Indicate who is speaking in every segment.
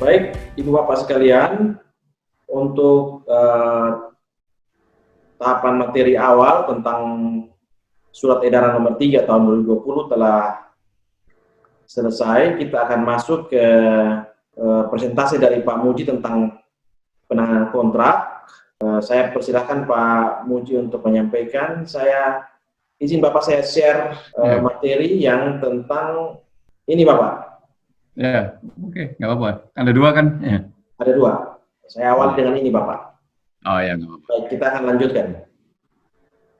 Speaker 1: Baik, Ibu Bapak sekalian, untuk tahapan materi awal tentang Surat Edaran Nomor 3 Tahun 2020 telah selesai. Kita akan masuk ke presentasi dari Pak Muji tentang penanganan kontrak. Saya persilahkan Pak Muji untuk menyampaikan. Saya izin Bapak saya share materi yang tentang ini Bapak.
Speaker 2: Ya, oke, nggak apa-apa. Ada dua kan? Ya.
Speaker 1: Ada dua. Saya awal dengan ini Bapak.
Speaker 2: Oh ya, nggak apa-apa.
Speaker 1: Baik, kita akan lanjutkan.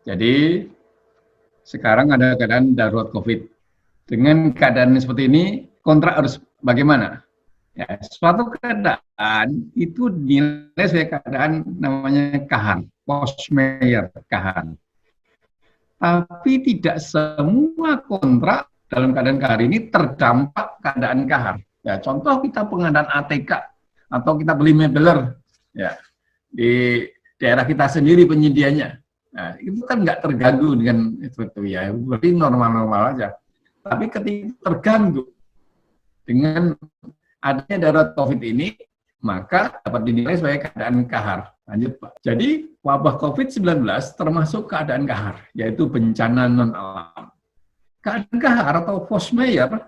Speaker 2: Jadi, sekarang ada keadaan darurat COVID. Dengan keadaan seperti ini, kontrak harus bagaimana? Ya, suatu keadaan itu dinilai sebagai keadaan namanya KAHAR, force majeure KAHAR. Tapi tidak semua kontrak dalam keadaan KAHAR ini terdampak keadaan KAHAR. Ya, contoh kita pengadaan ATK atau kita beli mebeler, ya di daerah kita sendiri penyedianya. Nah, itu kan nggak terganggu dengan itu ya, berarti normal-normal aja. Tapi ketika terganggu dengan adanya darurat COVID ini, maka dapat dinilai sebagai keadaan KAHAR. Lanjut Pak. Jadi wabah COVID-19 termasuk keadaan KAHAR, yaitu bencana non-alam. Keadaan KAHAR atau force majeure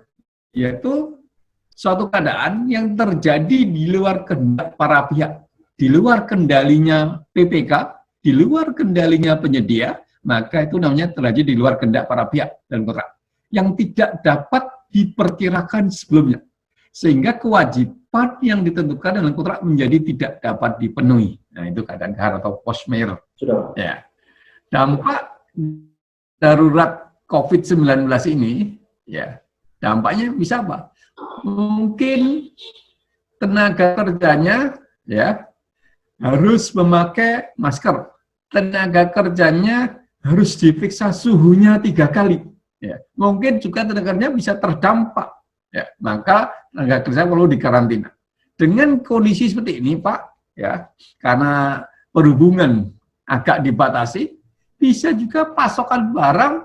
Speaker 2: yaitu suatu keadaan yang terjadi di luar kehendak para pihak, di luar kendalinya PPK, di luar kendalinya penyedia, maka itu namanya terjadi di luar kehendak para pihak dan kontrak yang tidak dapat diperkirakan sebelumnya, sehingga kewajiban yang ditentukan dalam kontrak menjadi tidak dapat dipenuhi. Nah, itu keadaan KAHAR atau force majeure.
Speaker 1: Sudah.
Speaker 2: Ya. Dampak darurat COVID-19 ini, ya, dampaknya bisa apa? Mungkin tenaga kerjanya, ya, harus memakai masker. Tenaga kerjanya harus diperiksa suhunya 3 kali. Ya. Mungkin juga tenaga kerjanya bisa terdampak. Ya. Maka tenaga kerja perlu dikarantina. Dengan kondisi seperti ini, Pak, ya, karena perhubungan agak dibatasi, bisa juga pasokan barang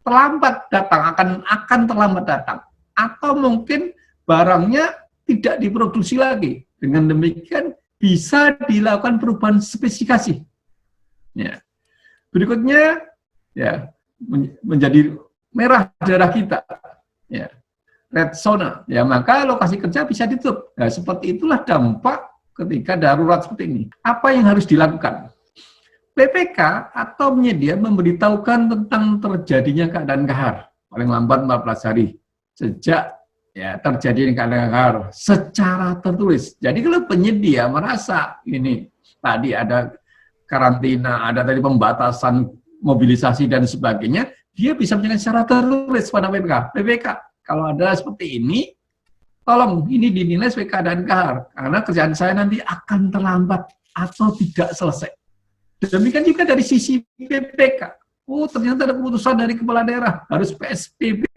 Speaker 2: terlambat datang, akan terlambat datang. Atau mungkin barangnya tidak diproduksi lagi. Dengan demikian bisa dilakukan perubahan spesifikasi. Ya. Berikutnya, ya, menjadi merah darah kita. Ya. Red zona. Ya, maka lokasi kerja bisa ditutup. Nah, seperti itulah dampak ketika darurat seperti ini. Apa yang harus dilakukan? PPK atau penyedia memberitahukan tentang terjadinya keadaan KAHAR paling lambat 14 hari sejak ya terjadi keadaan KAHAR secara tertulis. Jadi kalau penyedia merasa ini tadi ada karantina, ada tadi pembatasan mobilisasi dan sebagainya, dia bisa menyampaikan secara tertulis pada PPK. PPK kalau ada seperti ini, tolong ini dinilai sebagai keadaan KAHAR karena kerjaan saya nanti akan terlambat atau tidak selesai. Demikian juga dari sisi PPK. Oh, ternyata ada keputusan dari kepala daerah, harus PSBB,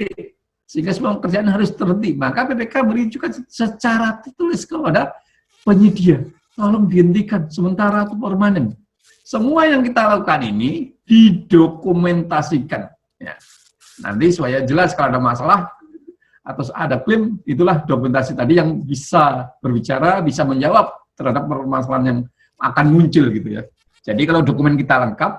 Speaker 2: sehingga semua pekerjaan harus terhenti. Maka PPK beri juga secara tertulis kepada penyedia, tolong dihentikan sementara atau permanen. Semua yang kita lakukan ini didokumentasikan. Ya. Nanti supaya jelas kalau ada masalah atau ada klaim, itulah dokumentasi tadi yang bisa berbicara, bisa menjawab terhadap permasalahan yang akan muncul gitu ya. Jadi kalau dokumen kita lengkap,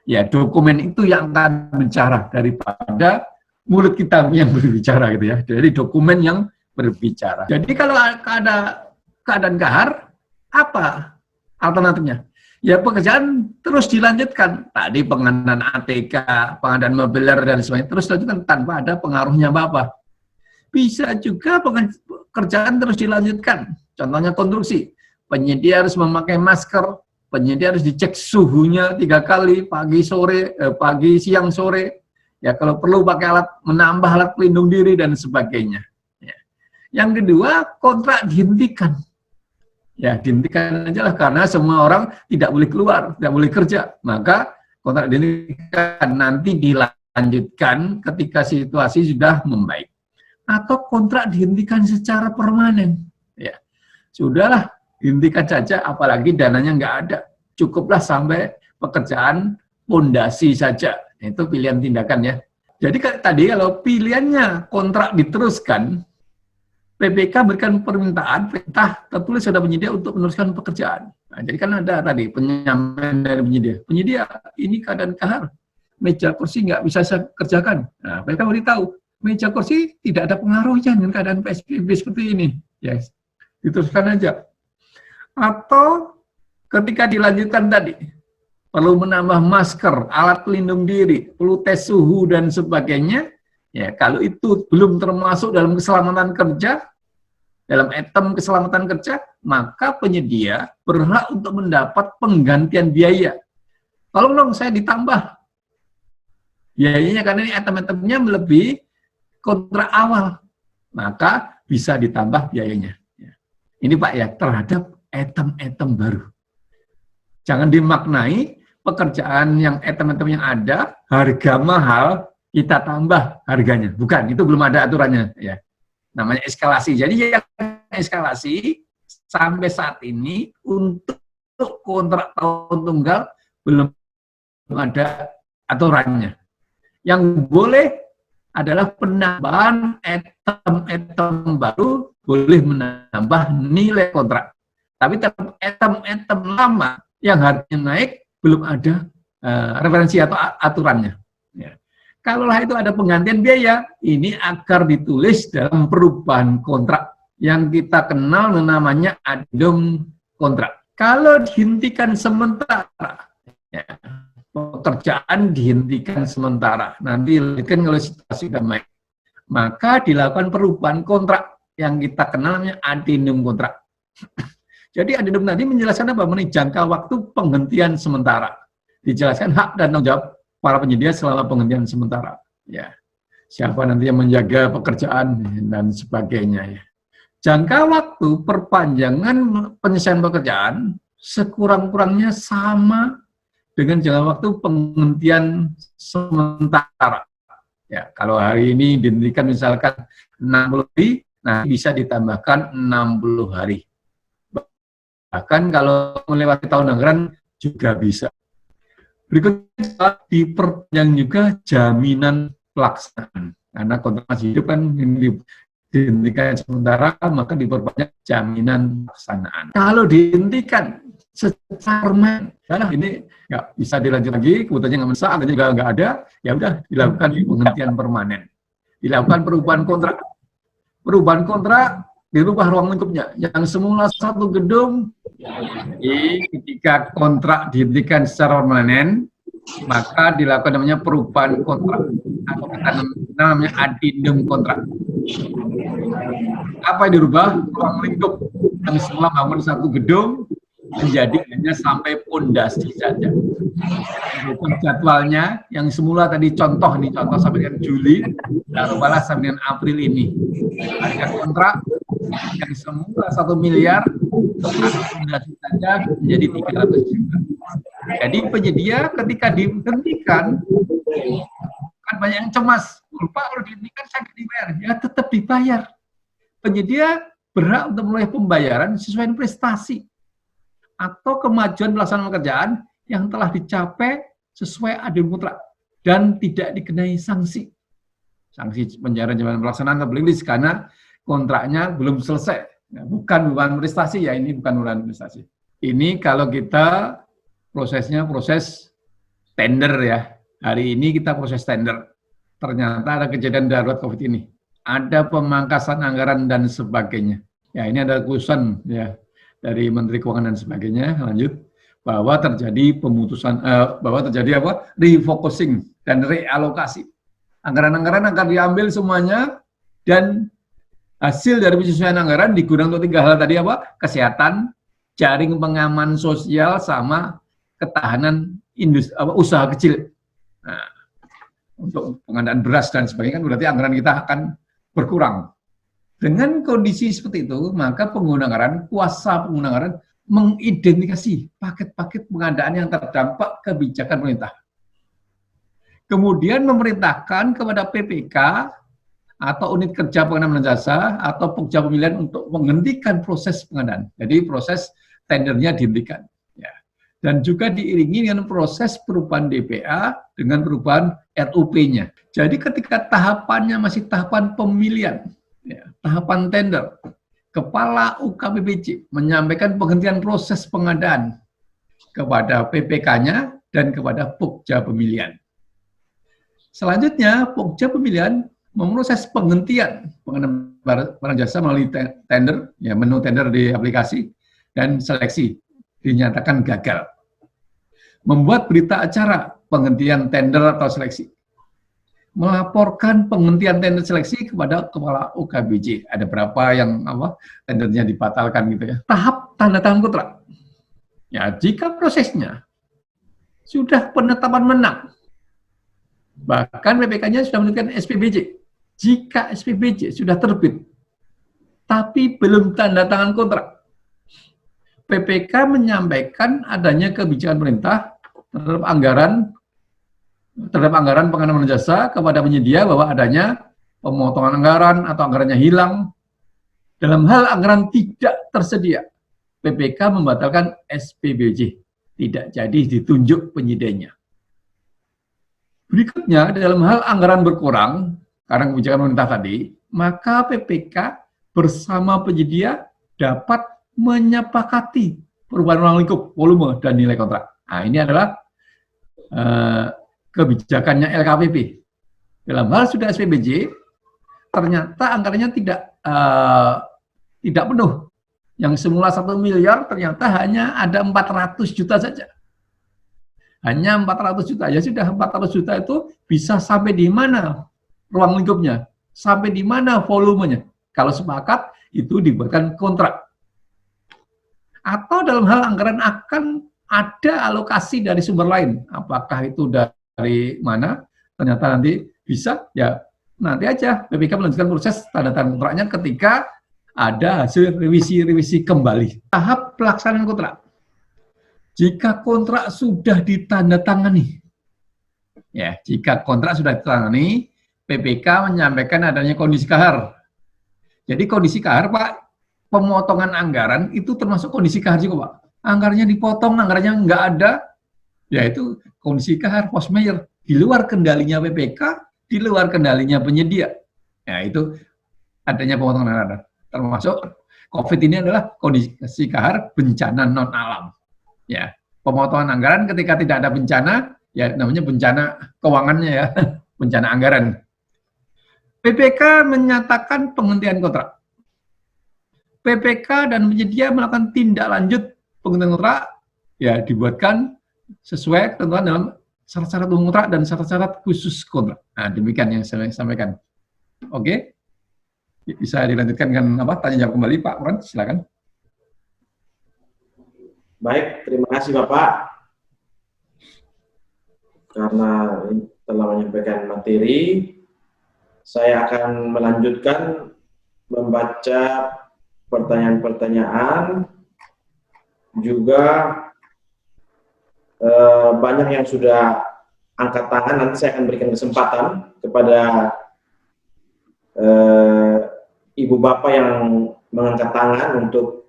Speaker 2: ya dokumen itu yang akan bicara daripada mulut kita yang berbicara gitu ya. Jadi dokumen yang berbicara. Jadi kalau ada keadaan KAHAR, apa alternatifnya? Ya pekerjaan terus dilanjutkan. Tadi pengadaan ATK, pengadaan mobiler dan sebagainya terus dilanjutkan tanpa ada pengaruhnya apa-apa. Bisa juga pekerjaan terus dilanjutkan. Contohnya konstruksi. Penyedia harus memakai masker, penyedia harus dicek suhunya 3 kali, pagi, siang, sore. Ya kalau perlu pakai alat, menambah alat pelindung diri dan sebagainya. Ya. Yang kedua, kontrak dihentikan. Ya dihentikan aja lah karena semua orang tidak boleh keluar, tidak boleh kerja. Maka kontrak dihentikan, nanti dilanjutkan ketika situasi sudah membaik. Atau kontrak dihentikan secara permanen. Ya sudahlah, dihentikan saja, apalagi dananya nggak ada. Cukuplah sampai pekerjaan pondasi saja. Itu pilihan tindakan ya. Jadi tadi kalau pilihannya kontrak diteruskan, PPK berikan perintah tertulis pada penyedia untuk meneruskan pekerjaan. Nah, jadi kan ada tadi penyampaian dari penyedia. Penyedia, ini keadaan kahar, meja kursi nggak bisa saya kerjakan. Nah, mereka beritahu, meja kursi tidak ada pengaruhnya dengan keadaan PSBB seperti ini. Ya, diteruskan aja. Atau ketika dilanjutkan tadi, perlu menambah masker, alat pelindung diri, perlu tes suhu dan sebagainya. Ya, kalau itu belum termasuk dalam keselamatan kerja, dalam item keselamatan kerja, maka penyedia berhak untuk mendapat penggantian biaya. Tolong dong saya ditambah biayanya karena ini item-itemnya melebihi kontrak awal, maka bisa ditambah biayanya. Ini Pak ya, terhadap item-item baru. Jangan dimaknai pekerjaan yang item-item yang ada, harga mahal, kita tambah harganya. Bukan, itu belum ada aturannya. Ya. Namanya eskalasi. Jadi yang eskalasi sampai saat ini untuk kontrak tahun tunggal belum ada aturannya. Yang boleh adalah penambahan item-item baru boleh menambah nilai kontrak. Tapi item-item lama yang harganya naik belum ada referensi atau aturannya. Ya. Kalaulah itu ada penggantian biaya, ini agar ditulis dalam perubahan kontrak yang kita kenal namanya addendum kontrak. Kalau dihentikan sementara, ya, pekerjaan dihentikan sementara, nanti kan kalau situasi sudah baik, maka dilakukan perubahan kontrak yang kita kenal namanya addendum kontrak. Jadi addendum tadi menjelaskan apa? Mengenai jangka waktu penghentian sementara. Dijelaskan hak dan tanggung jawab para penyedia selama penghentian sementara. Ya, siapa nanti yang menjaga pekerjaan dan sebagainya. Ya. Jangka waktu perpanjangan penyelesaian pekerjaan sekurang-kurangnya sama dengan jangka waktu penghentian sementara. Ya, kalau hari ini dihentikan misalkan 60 hari, nah bisa ditambahkan 60 hari. Bahkan kalau melewati tahun anggaran juga bisa. Berikutnya diperpanjang juga jaminan pelaksanaan. Karena kontrak masih hidup kan dihentikan sementara, maka diperpanjang jaminan pelaksanaan. Kalau dihentikan secara permanen, nah ini nggak bisa dilanjut lagi, kebutuhannya nggak mendesak, juga nggak ada, ya udah dilakukan penghentian permanen. Dilakukan perubahan kontrak. Perubahan kontrak dirubah ruang lingkupnya. Yang semula satu gedung, jadi ketika kontrak dihentikan secara permanen, maka dilakukan namanya perubahan kontrak atau kita namanya addendum kontrak. Apa yang dirubah? Ruang lingkup yang semula bangun satu gedung menjadi hanya sampai pondasi saja. Jadwalnya yang semula tadi contoh sampai dengan Juli, lalu balas sampai dengan April ini. Harga kontrak yang semula 1 miliar pondasi saja menjadi 300 juta. Jadi penyedia ketika dihentikan kan banyak yang cemas. Pak, kalau dihentikan saya tidak dibayar. Ya tetap dibayar. Penyedia berhak untuk mulai pembayaran sesuai prestasi atau kemajuan pelaksanaan pekerjaan yang telah dicapai sesuai addendum kontrak dan tidak dikenai sanksi. Sanksi penjara jabatan pelaksanaan atau blacklist karena kontraknya belum selesai. Ya, bukan prestasi ya, ini bukan prestasi. Ini kalau kita prosesnya proses tender ya. Hari ini kita proses tender. Ternyata ada kejadian darurat COVID ini. Ada pemangkasan anggaran dan sebagainya. Ya, ini ada keputusan ya dari Menteri Keuangan dan sebagainya. Lanjut bahwa terjadi pemutusan bahwa terjadi apa? Refocusing dan realokasi. Anggaran-anggaran akan diambil semuanya dan hasil dari penyesuaian anggaran digunakan untuk 3 hal tadi apa? Kesehatan, jaring pengaman sosial sama ketahanan industri usaha kecil. Nah, untuk pengadaan beras dan sebagainya kan berarti anggaran kita akan berkurang. Dengan kondisi seperti itu, maka pengguna anggaran, kuasa pengguna anggaran mengidentifikasi paket-paket pengadaan yang terdampak kebijakan pemerintah. Kemudian memerintahkan kepada PPK atau unit kerja pengadaan jasa atau pekerja pemilihan untuk menghentikan proses pengadaan. Jadi proses tendernya dihentikan. Ya. Dan juga diiringi dengan proses perubahan DPA dengan perubahan RUP-nya. Jadi ketika tahapannya masih tahapan pemilihan, Ya, tahapan tender. Kepala UKPPJ menyampaikan penghentian proses pengadaan kepada PPK-nya dan kepada Pokja Pemilihan. Selanjutnya, Pokja Pemilihan memproses penghentian pengadaan barang jasa melalui tender, ya, menu tender di aplikasi, dan seleksi dinyatakan gagal. Membuat berita acara penghentian tender atau seleksi. Melaporkan penghentian tender seleksi kepada kepala UKPPJ. Ada berapa yang tendernya dibatalkan gitu ya. Tahap tanda tangan kontrak. Ya, jika prosesnya sudah penetapan menang, bahkan PPK-nya sudah menentukan SPBJ. Jika SPBJ sudah terbit, tapi belum tanda tangan kontrak, PPK menyampaikan adanya kebijakan pemerintah terhadap anggaran pengadaan jasa kepada penyedia bahwa adanya pemotongan anggaran atau anggarannya hilang. Dalam hal anggaran tidak tersedia, PPK membatalkan SPBJ, tidak jadi ditunjuk penyedianya. Berikutnya, dalam hal anggaran berkurang karena kebijakan pemerintah tadi, maka PPK bersama penyedia dapat menyepakati perubahan ruang lingkup, volume, dan nilai kontrak. Nah, ini adalah kebijakannya LKPP. Dalam hal sudah SPBJ, ternyata anggarannya tidak penuh. Yang semula 1 miliar ternyata hanya ada 400 juta saja. Hanya 400 juta. Ya sudah, 400 juta itu bisa sampai di mana ruang lingkupnya? Sampai di mana volumenya? Kalau sepakat, itu dibuatkan kontrak. Atau dalam hal anggaran akan ada alokasi dari sumber lain. Apakah itu dari mana? Ternyata nanti bisa, ya nanti aja BPK melanjutkan proses tanda tangan kontraknya ketika ada hasil revisi kembali. Tahap pelaksanaan kontrak. Jika kontrak sudah ditandatangani, ya, jika kontrak sudah ditandatangani, PPK menyampaikan adanya kondisi kahar. Jadi kondisi kahar, Pak, pemotongan anggaran itu termasuk kondisi kahar juga, Pak. Anggarannya dipotong, anggarannya nggak ada, ya itu kondisi kahar, force majeure, di luar kendalinya PPK, di luar kendalinya penyedia. Ya itu adanya pemotongan anggaran. Termasuk COVID ini adalah kondisi kahar bencana non alam. Ya, pemotongan anggaran ketika tidak ada bencana, ya namanya bencana keuangannya ya, bencana anggaran. PPK menyatakan penghentian kontrak. PPK dan penyedia melakukan tindak lanjut penghentian kontrak, ya dibuatkan sesuai ketentuan dalam syarat-syarat umum kontrak dan syarat-syarat khusus kontrak. Nah, demikian yang saya sampaikan. Oke, bisa dilanjutkan dengan tanya jawab kembali, Pak Ron, silakan.
Speaker 1: Baik, terima kasih Bapak. Karena telah menyampaikan materi, saya akan melanjutkan membaca pertanyaan-pertanyaan, juga banyak yang sudah angkat tangan. Nanti saya akan berikan kesempatan kepada Ibu Bapak yang mengangkat tangan untuk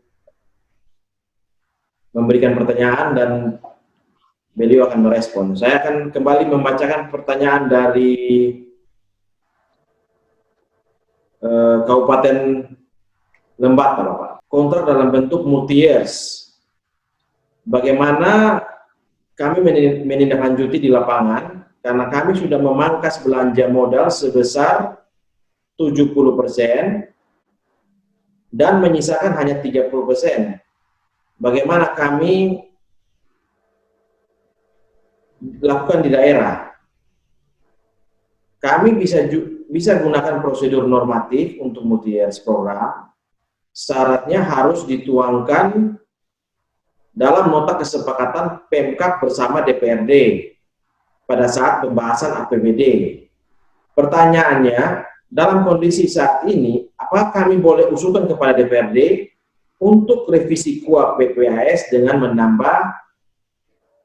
Speaker 1: memberikan pertanyaan dan beliau akan merespon. Saya akan kembali membacakan pertanyaan dari Kabupaten Lembata, Bapak. Kontrak dalam bentuk multi-years. Bagaimana kami menindaklanjuti di lapangan, karena kami sudah memangkas belanja modal sebesar 70% dan menyisakan hanya 30%. Bagaimana kami lakukan di daerah? Kami bisa gunakan prosedur normatif untuk multi-years program. Syaratnya harus dituangkan dalam nota kesepakatan Pemkab bersama DPRD pada saat pembahasan APBD. Pertanyaannya, dalam kondisi saat ini, apakah kami boleh usulkan kepada DPRD untuk revisi KUAP BPAS dengan menambah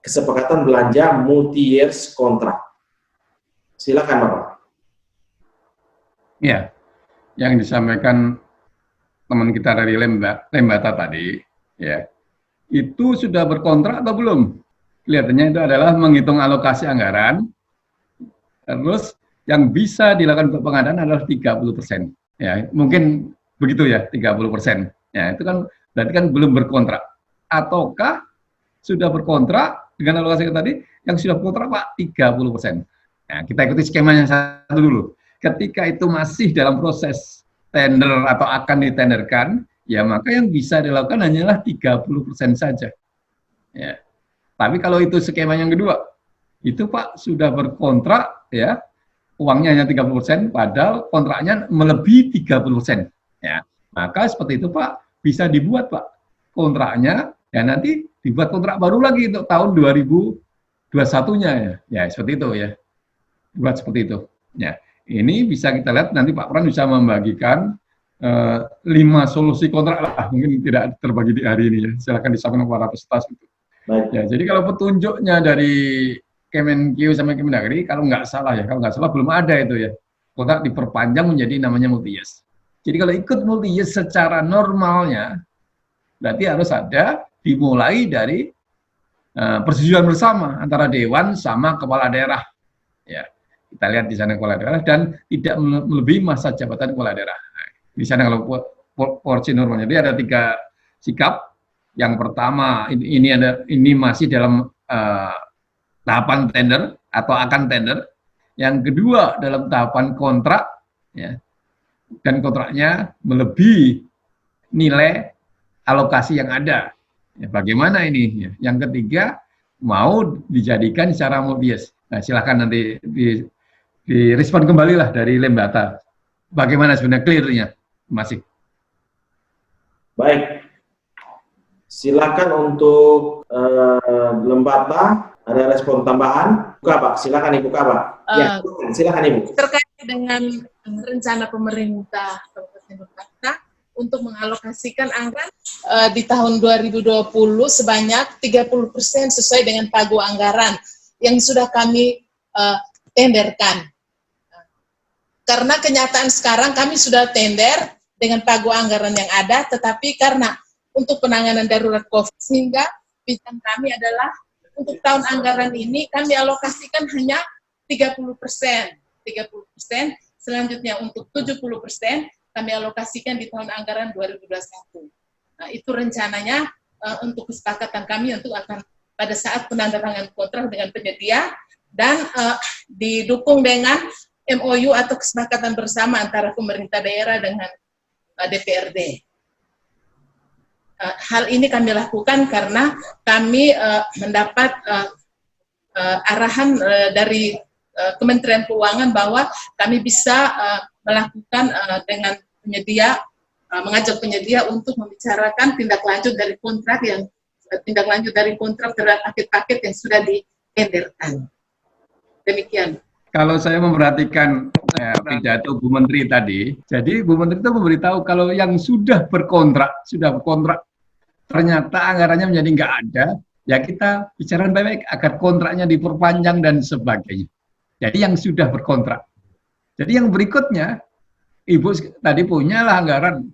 Speaker 1: kesepakatan belanja multi-years kontrak? Silakan, Bapak.
Speaker 2: Ya, yang disampaikan teman kita dari Lembata tadi, ya, itu sudah berkontrak atau belum? Kelihatannya itu adalah menghitung alokasi anggaran, terus yang bisa dilakukan untuk pengadaan adalah 30%. Ya, mungkin begitu ya, 30%. Ya, itu kan berarti kan belum berkontrak. Ataukah sudah berkontrak dengan alokasi tadi, yang sudah berkontrak Pak 30%. Nah, kita ikuti skemanya satu dulu. Ketika itu masih dalam proses tender atau akan ditenderkan, ya maka yang bisa dilakukan hanyalah 30% saja. Ya. Tapi kalau itu skema yang kedua, itu Pak sudah berkontrak, ya, uangnya hanya 30%, padahal kontraknya melebihi 30%. Ya, maka seperti itu Pak, bisa dibuat Pak kontraknya, ya nanti dibuat kontrak baru lagi untuk tahun 2021-nya ya. Ya, seperti itu ya. Buat seperti itu. Ya, ini bisa kita lihat nanti Pak Pran bisa membagikan 5 solusi kontrak lah, mungkin tidak terbagi di hari ini ya. Silakan disampaikan kepada peserta itu. Ya, jadi kalau petunjuknya dari Kemenkeu sama Kemendagri, kalau nggak salah belum ada itu ya. Kontrak diperpanjang menjadi namanya multi-years. Jadi kalau ikut multi-years secara normalnya, berarti harus ada dimulai dari persetujuan bersama antara Dewan sama Kepala Daerah. Ya, kita lihat di sana Kepala Daerah dan tidak melebihi masa jabatan Kepala Daerah. Nah, di sana kalau porsi normalnya, jadi ada 3 sikap. Yang pertama ini masih dalam tahapan tender atau akan tender. Yang kedua dalam tahapan kontrak, ya, dan kontraknya melebihi nilai alokasi yang ada. Ya, bagaimana ini? Ya. Yang ketiga mau dijadikan secara multi-years. Nah, silakan nanti direspon kembali lah dari Lembata. Bagaimana sebenarnya clear-nya, masih?
Speaker 1: Baik. Silakan untuk Lembata, ada respon tambahan? Buka Pak, silakan Ibu Kaba. Ya, silakan Ibu.
Speaker 3: Terkait dengan rencana pemerintah Kabupaten Lembata untuk mengalokasikan anggaran di tahun 2020 sebanyak 30% sesuai dengan pagu anggaran yang sudah kami tenderkan. Karena kenyataan sekarang kami sudah tender dengan pagu anggaran yang ada, tetapi karena untuk penanganan darurat COVID, sehingga bidang kami adalah untuk tahun anggaran ini kami alokasikan hanya 30%. Selanjutnya untuk 70% kami alokasikan di tahun anggaran 2021. Nah, itu rencananya untuk kesepakatan kami untuk akan pada saat penandatanganan kontrak dengan penyedia dan didukung dengan MOU atau kesepakatan bersama antara pemerintah daerah dengan DPRD. Hal ini kami lakukan karena kami mendapat arahan dari Kementerian Keuangan bahwa kami bisa melakukan dengan penyedia, mengajak penyedia untuk membicarakan tindak lanjut dari kontrak terhadap paket-paket yang sudah ditenderkan. Demikian.
Speaker 2: Kalau saya memperhatikan pidato Bu Menteri tadi, jadi Bu Menteri itu memberitahu kalau yang sudah berkontrak, ternyata anggarannya menjadi nggak ada, ya kita bicarakan baik-baik agar kontraknya diperpanjang dan sebagainya. Jadi yang sudah berkontrak. Jadi yang berikutnya, Ibu tadi punya lah anggaran,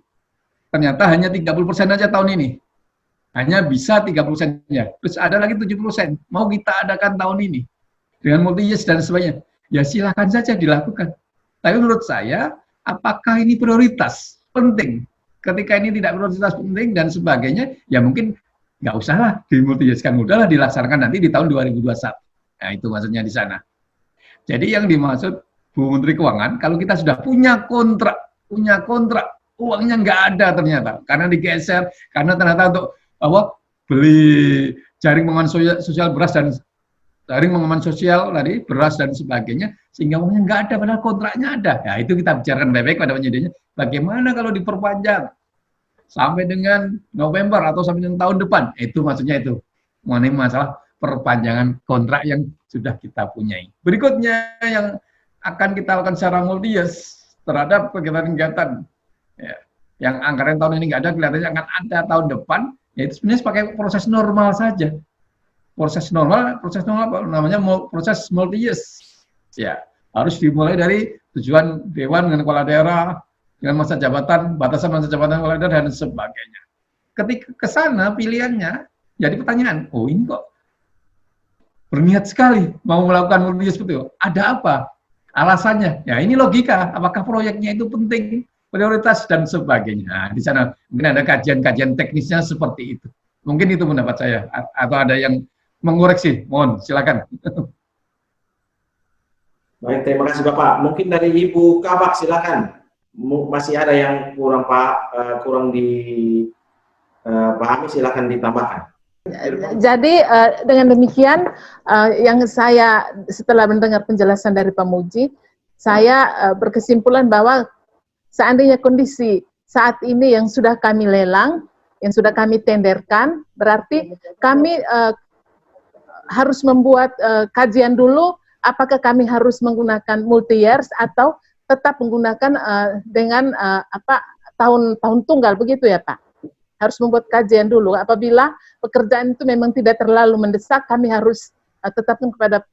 Speaker 2: ternyata hanya 30% aja tahun ini. Hanya bisa 30%-nya. Terus ada lagi 70%, mau kita adakan tahun ini. Dengan multi-years dan sebagainya. Ya silakan saja dilakukan. Tapi menurut saya, apakah ini prioritas? Penting. Ketika ini tidak prioritas penting dan sebagainya, ya mungkin nggak usahlah dimulti-yearskan, udahlah dilaksanakan nanti di tahun 2021. Nah, itu maksudnya di sana. Jadi yang dimaksud Bu Menteri Keuangan, kalau kita sudah punya kontrak, uangnya nggak ada ternyata, karena digeser, karena ternyata untuk beli jaring pengaman sosial beras dan jaring pengaman sosial tadi, beras dan sebagainya, sehingga uangnya nggak ada, padahal kontraknya ada. Ya itu kita bicarakan baik-baik pada penyedianya. Bagaimana kalau diperpanjang sampai dengan November atau sampai dengan tahun depan? Itu maksudnya itu mengenai masalah perpanjangan kontrak yang sudah kita punyai. Berikutnya yang akan kita lakukan secara multi-years terhadap kegiatan-kegiatan ya, yang anggaran tahun ini nggak ada, kelihatannya akan ada tahun depan. Ya itu sebenarnya pakai proses normal saja. Proses normal namanya proses multi-years. Ya, harus dimulai dari tujuan Dewan dengan Kepala Daerah, dengan masa jabatan, batasan masa jabatan Kepala Daerah dan sebagainya. Ketika ke sana pilihannya, jadi pertanyaan, oh ini kok berniat sekali mau melakukan multi-years seperti itu. Ada apa? Alasannya? Ya ini logika, apakah proyeknya itu penting? prioritas dan sebagainya. Nah, di sana mungkin ada kajian-kajian teknisnya seperti itu. Mungkin itu pendapat saya. Atau ada yang mengoreksi, mohon silakan.
Speaker 1: Baik, terima kasih Bapak. Mungkin dari Ibu Kabak silakan. Masih ada yang kurang kurang dipahami, silakan ditambahkan.
Speaker 3: Jadi dengan demikian yang saya setelah mendengar penjelasan dari Pak Muji, saya berkesimpulan bahwa seandainya kondisi saat ini yang sudah kami lelang, yang sudah kami tenderkan, berarti kami harus membuat kajian dulu apakah kami harus menggunakan multi years atau tetap menggunakan dengan tahun tunggal, begitu ya Pak? Harus membuat kajian dulu. Apabila pekerjaan itu memang tidak terlalu mendesak, kami harus tetapkan kepada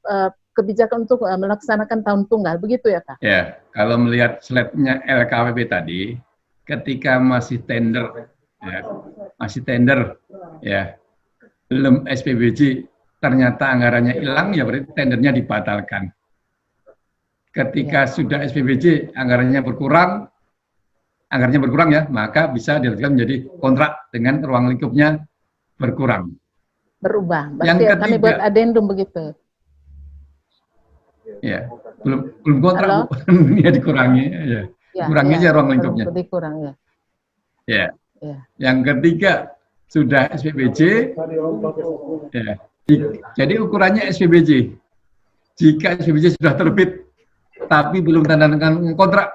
Speaker 3: kebijakan untuk melaksanakan tahun tunggal, begitu ya Pak?
Speaker 2: Ya, kalau melihat slide-nya LKWP tadi, ketika masih tender, ya, belum SPBJ, ternyata anggarannya hilang, ya berarti tendernya dibatalkan. Ketika sudah SPBJ, anggarannya berkurang ya, maka bisa dilakukan menjadi kontrak dengan ruang lingkupnya berkurang.
Speaker 3: Berubah. Berarti
Speaker 2: Yang ketiga,
Speaker 3: kami buat adendum begitu.
Speaker 2: Ya, belum kontrak, ya dikurangi, ya. Kurangi aja ruang lingkupnya.
Speaker 3: Dikurang ya.
Speaker 2: Ya. Yang ketiga sudah SPBJ, ya. Jadi ukurannya SPBJ. Jika SPBJ sudah terbit, tapi belum tanda tangan kontrak,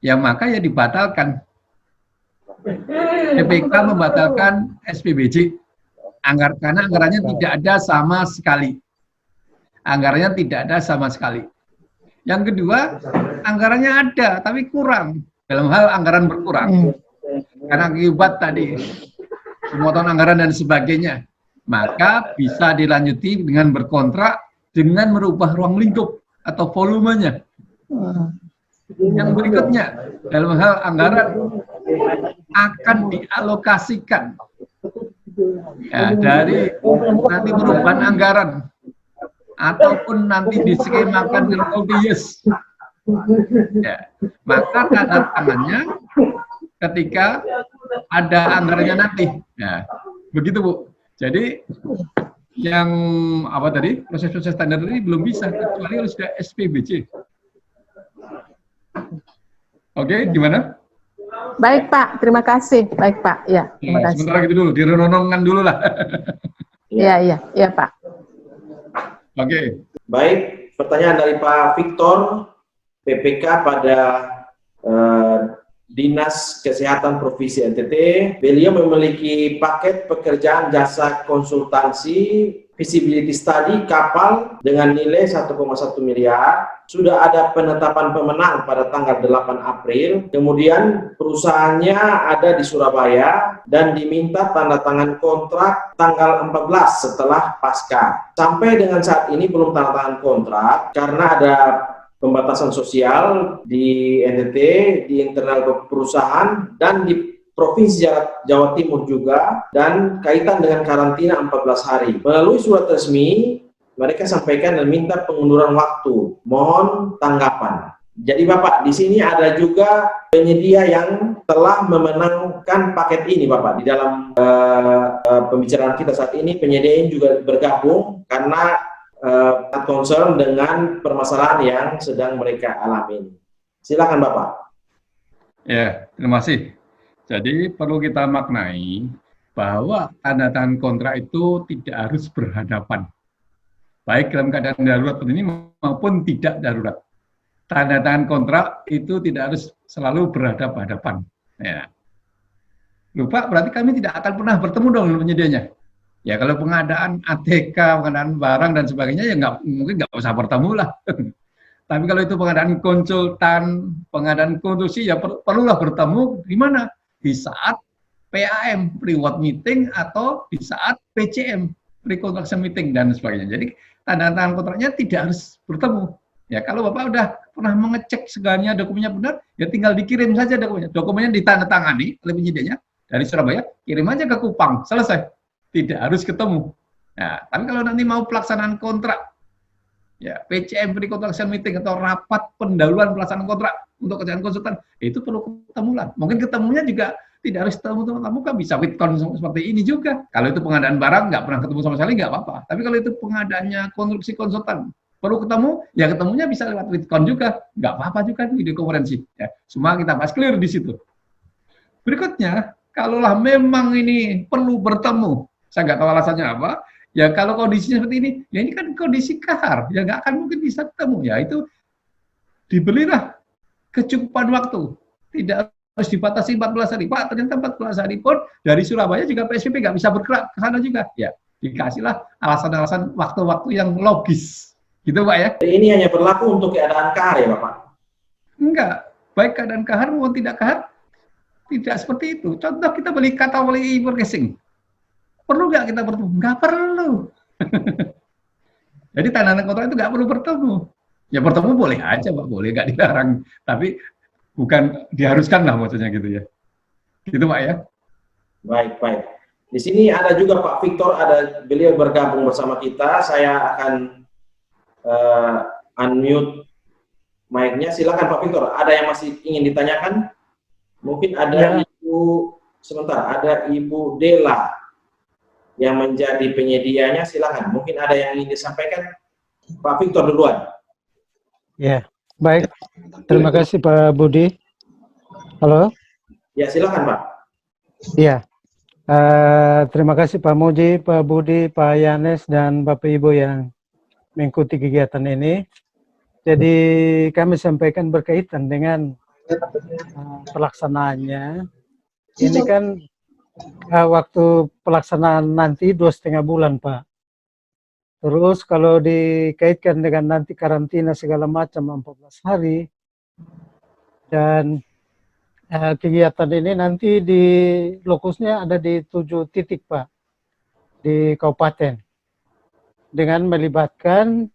Speaker 2: ya maka ya dibatalkan. PPK membatalkan SPBJ karena anggarannya tidak ada sama sekali. Yang kedua, anggarannya ada tapi kurang. Dalam hal anggaran berkurang. Karena akibat tadi pemotongan anggaran dan sebagainya. Maka bisa dilanjuti dengan berkontrak dengan merubah ruang lingkup atau volumenya. Yang berikutnya, dalam hal anggaran akan dialokasikan ya, dari nanti perubahan anggaran ataupun nanti diskemakan dengan multi-years. Ya, maka tanda tangannya ketika ada anggarannya nanti. Ya, begitu Bu. Jadi yang proses-proses standar ini belum bisa kecuali kalau sudah SPBJ. Oke, gimana?
Speaker 3: Baik Pak, terima kasih. Baik Pak, ya. Terima kasih.
Speaker 2: Sementara gitu dulu, direnungkan dulu lah.
Speaker 3: Iya Pak.
Speaker 2: Oke.
Speaker 1: Baik, pertanyaan dari Pak Victor, PPK pada Dinas Kesehatan Provinsi NTT. Beliau memiliki paket pekerjaan jasa konsultansi feasibility study kapal dengan nilai 1,1 miliar. Sudah ada penetapan pemenang pada tanggal 8 April. Kemudian perusahaannya ada di Surabaya dan diminta tanda tangan kontrak tanggal 14 setelah pasca. Sampai dengan saat ini belum tanda tangan kontrak karena ada pembatasan sosial di NTT, di internal perusahaan, dan di Provinsi Jawa Timur juga, dan kaitan dengan karantina 14 hari. Melalui surat resmi, mereka sampaikan dan minta pengunduran waktu. Mohon tanggapan. Jadi Bapak, di sini ada juga penyedia yang telah memenangkan paket ini Bapak. Di dalam pembicaraan kita saat ini, penyedia ini juga bergabung karena concern dengan permasalahan yang sedang mereka alami. Silakan Bapak.
Speaker 2: Ya, terima kasih. Jadi perlu kita maknai bahwa tanda tangan kontrak itu tidak harus berhadapan. Baik dalam keadaan darurat ini maupun tidak darurat. Tanda tangan kontrak itu tidak harus selalu berhadapan-hadapan. Ya. Lupa berarti kami tidak akan pernah bertemu dong dengan penyedianya. Ya kalau pengadaan ATK, pengadaan barang dan sebagainya ya mungkin nggak usah bertemu lah. Tapi kalau itu pengadaan konsultan, pengadaan konstruksi ya perlulah bertemu di mana? Di saat PAM, pre-award meeting, atau di saat PCM, pre-construction meeting dan sebagainya. Jadi tanda tangan kontraknya tidak harus bertemu. Ya kalau Bapak udah pernah mengecek segalanya dokumennya benar, ya tinggal dikirim saja dokumennya. Dokumennya ditandatangani oleh penyidiknya dari Surabaya, kirim aja ke Kupang, selesai. Tidak harus ketemu. Nah, tapi kalau nanti mau pelaksanaan kontrak, ya PCM pre-contractual meeting atau rapat pendahuluan pelaksanaan kontrak untuk kerjaan konsultan, itu perlu ketemuan. Mungkin ketemunya juga tidak harus ketemu kan bisa witcon seperti ini juga. Kalau itu pengadaan barang nggak pernah ketemu sama sekali nggak apa-apa. Tapi kalau itu pengadaannya konstruksi konsultan perlu ketemu, ya ketemunya bisa lewat witcon juga, nggak apa-apa juga video konferensi. Ya, semua kita bahas clear di situ. Berikutnya, kalaulah memang ini perlu bertemu, saya nggak tahu alasannya apa. Ya kalau kondisinya seperti ini, ya ini kan kondisi kahar, ya nggak akan mungkin bisa ketemu. Ya itu dibelilah kecukupan waktu, tidak harus dibatasi 14 hari. Pak, ternyata 14 hari pun dari Surabaya juga PSBB nggak bisa bergerak ke sana juga. Ya, dikasihlah alasan-alasan waktu-waktu yang logis. Gitu Pak ya.
Speaker 1: Ini hanya berlaku untuk keadaan kahar ya Bapak?
Speaker 2: Enggak, baik keadaan kahar maupun tidak kahar, tidak seperti itu. Contoh kita beli katalog purchasing. Perlu nggak kita bertemu? Nggak perlu. Jadi tanda tangan kontrak itu nggak perlu bertemu. Ya bertemu boleh aja Pak, boleh, nggak dilarang. Tapi bukan diharuskan lah maksudnya gitu ya. Gitu Pak ya.
Speaker 1: Baik, baik. Di sini ada juga Pak Victor, beliau bergabung bersama kita. Saya akan unmute mic-nya. Silakan Pak Victor. Ada yang masih ingin ditanyakan? Mungkin ada ada Ibu Dela yang menjadi penyedianya. Silakan. Mungkin ada yang ingin disampaikan. Pak Victor duluan.
Speaker 4: Ya, baik. Terima kasih Pak Budi. Halo.
Speaker 1: Ya, silakan Pak.
Speaker 4: Iya. Terima kasih Pak Muji, Pak Budi, Pak Yanes, dan Bapak Ibu yang mengikuti kegiatan ini. Jadi kami sampaikan berkaitan dengan pelaksanaannya. Ini kan waktu pelaksanaan nanti 2,5 bulan Pak. Terus kalau dikaitkan dengan nanti karantina segala macam 14 hari, dan kegiatan ini nanti di lokusnya ada di 7 titik Pak, di kabupaten. Dengan melibatkan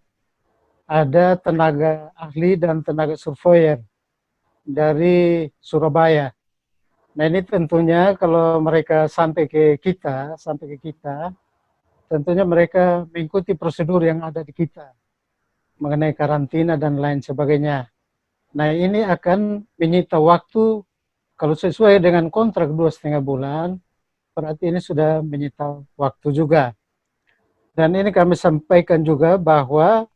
Speaker 4: ada tenaga ahli dan tenaga surveyor dari Surabaya. Nah ini tentunya kalau mereka sampai ke kita, tentunya mereka mengikuti prosedur yang ada di kita mengenai karantina dan lain sebagainya. Nah ini akan menyita waktu, kalau sesuai dengan kontrak 2,5 bulan, berarti ini sudah menyita waktu juga. Dan ini kami sampaikan juga bahwa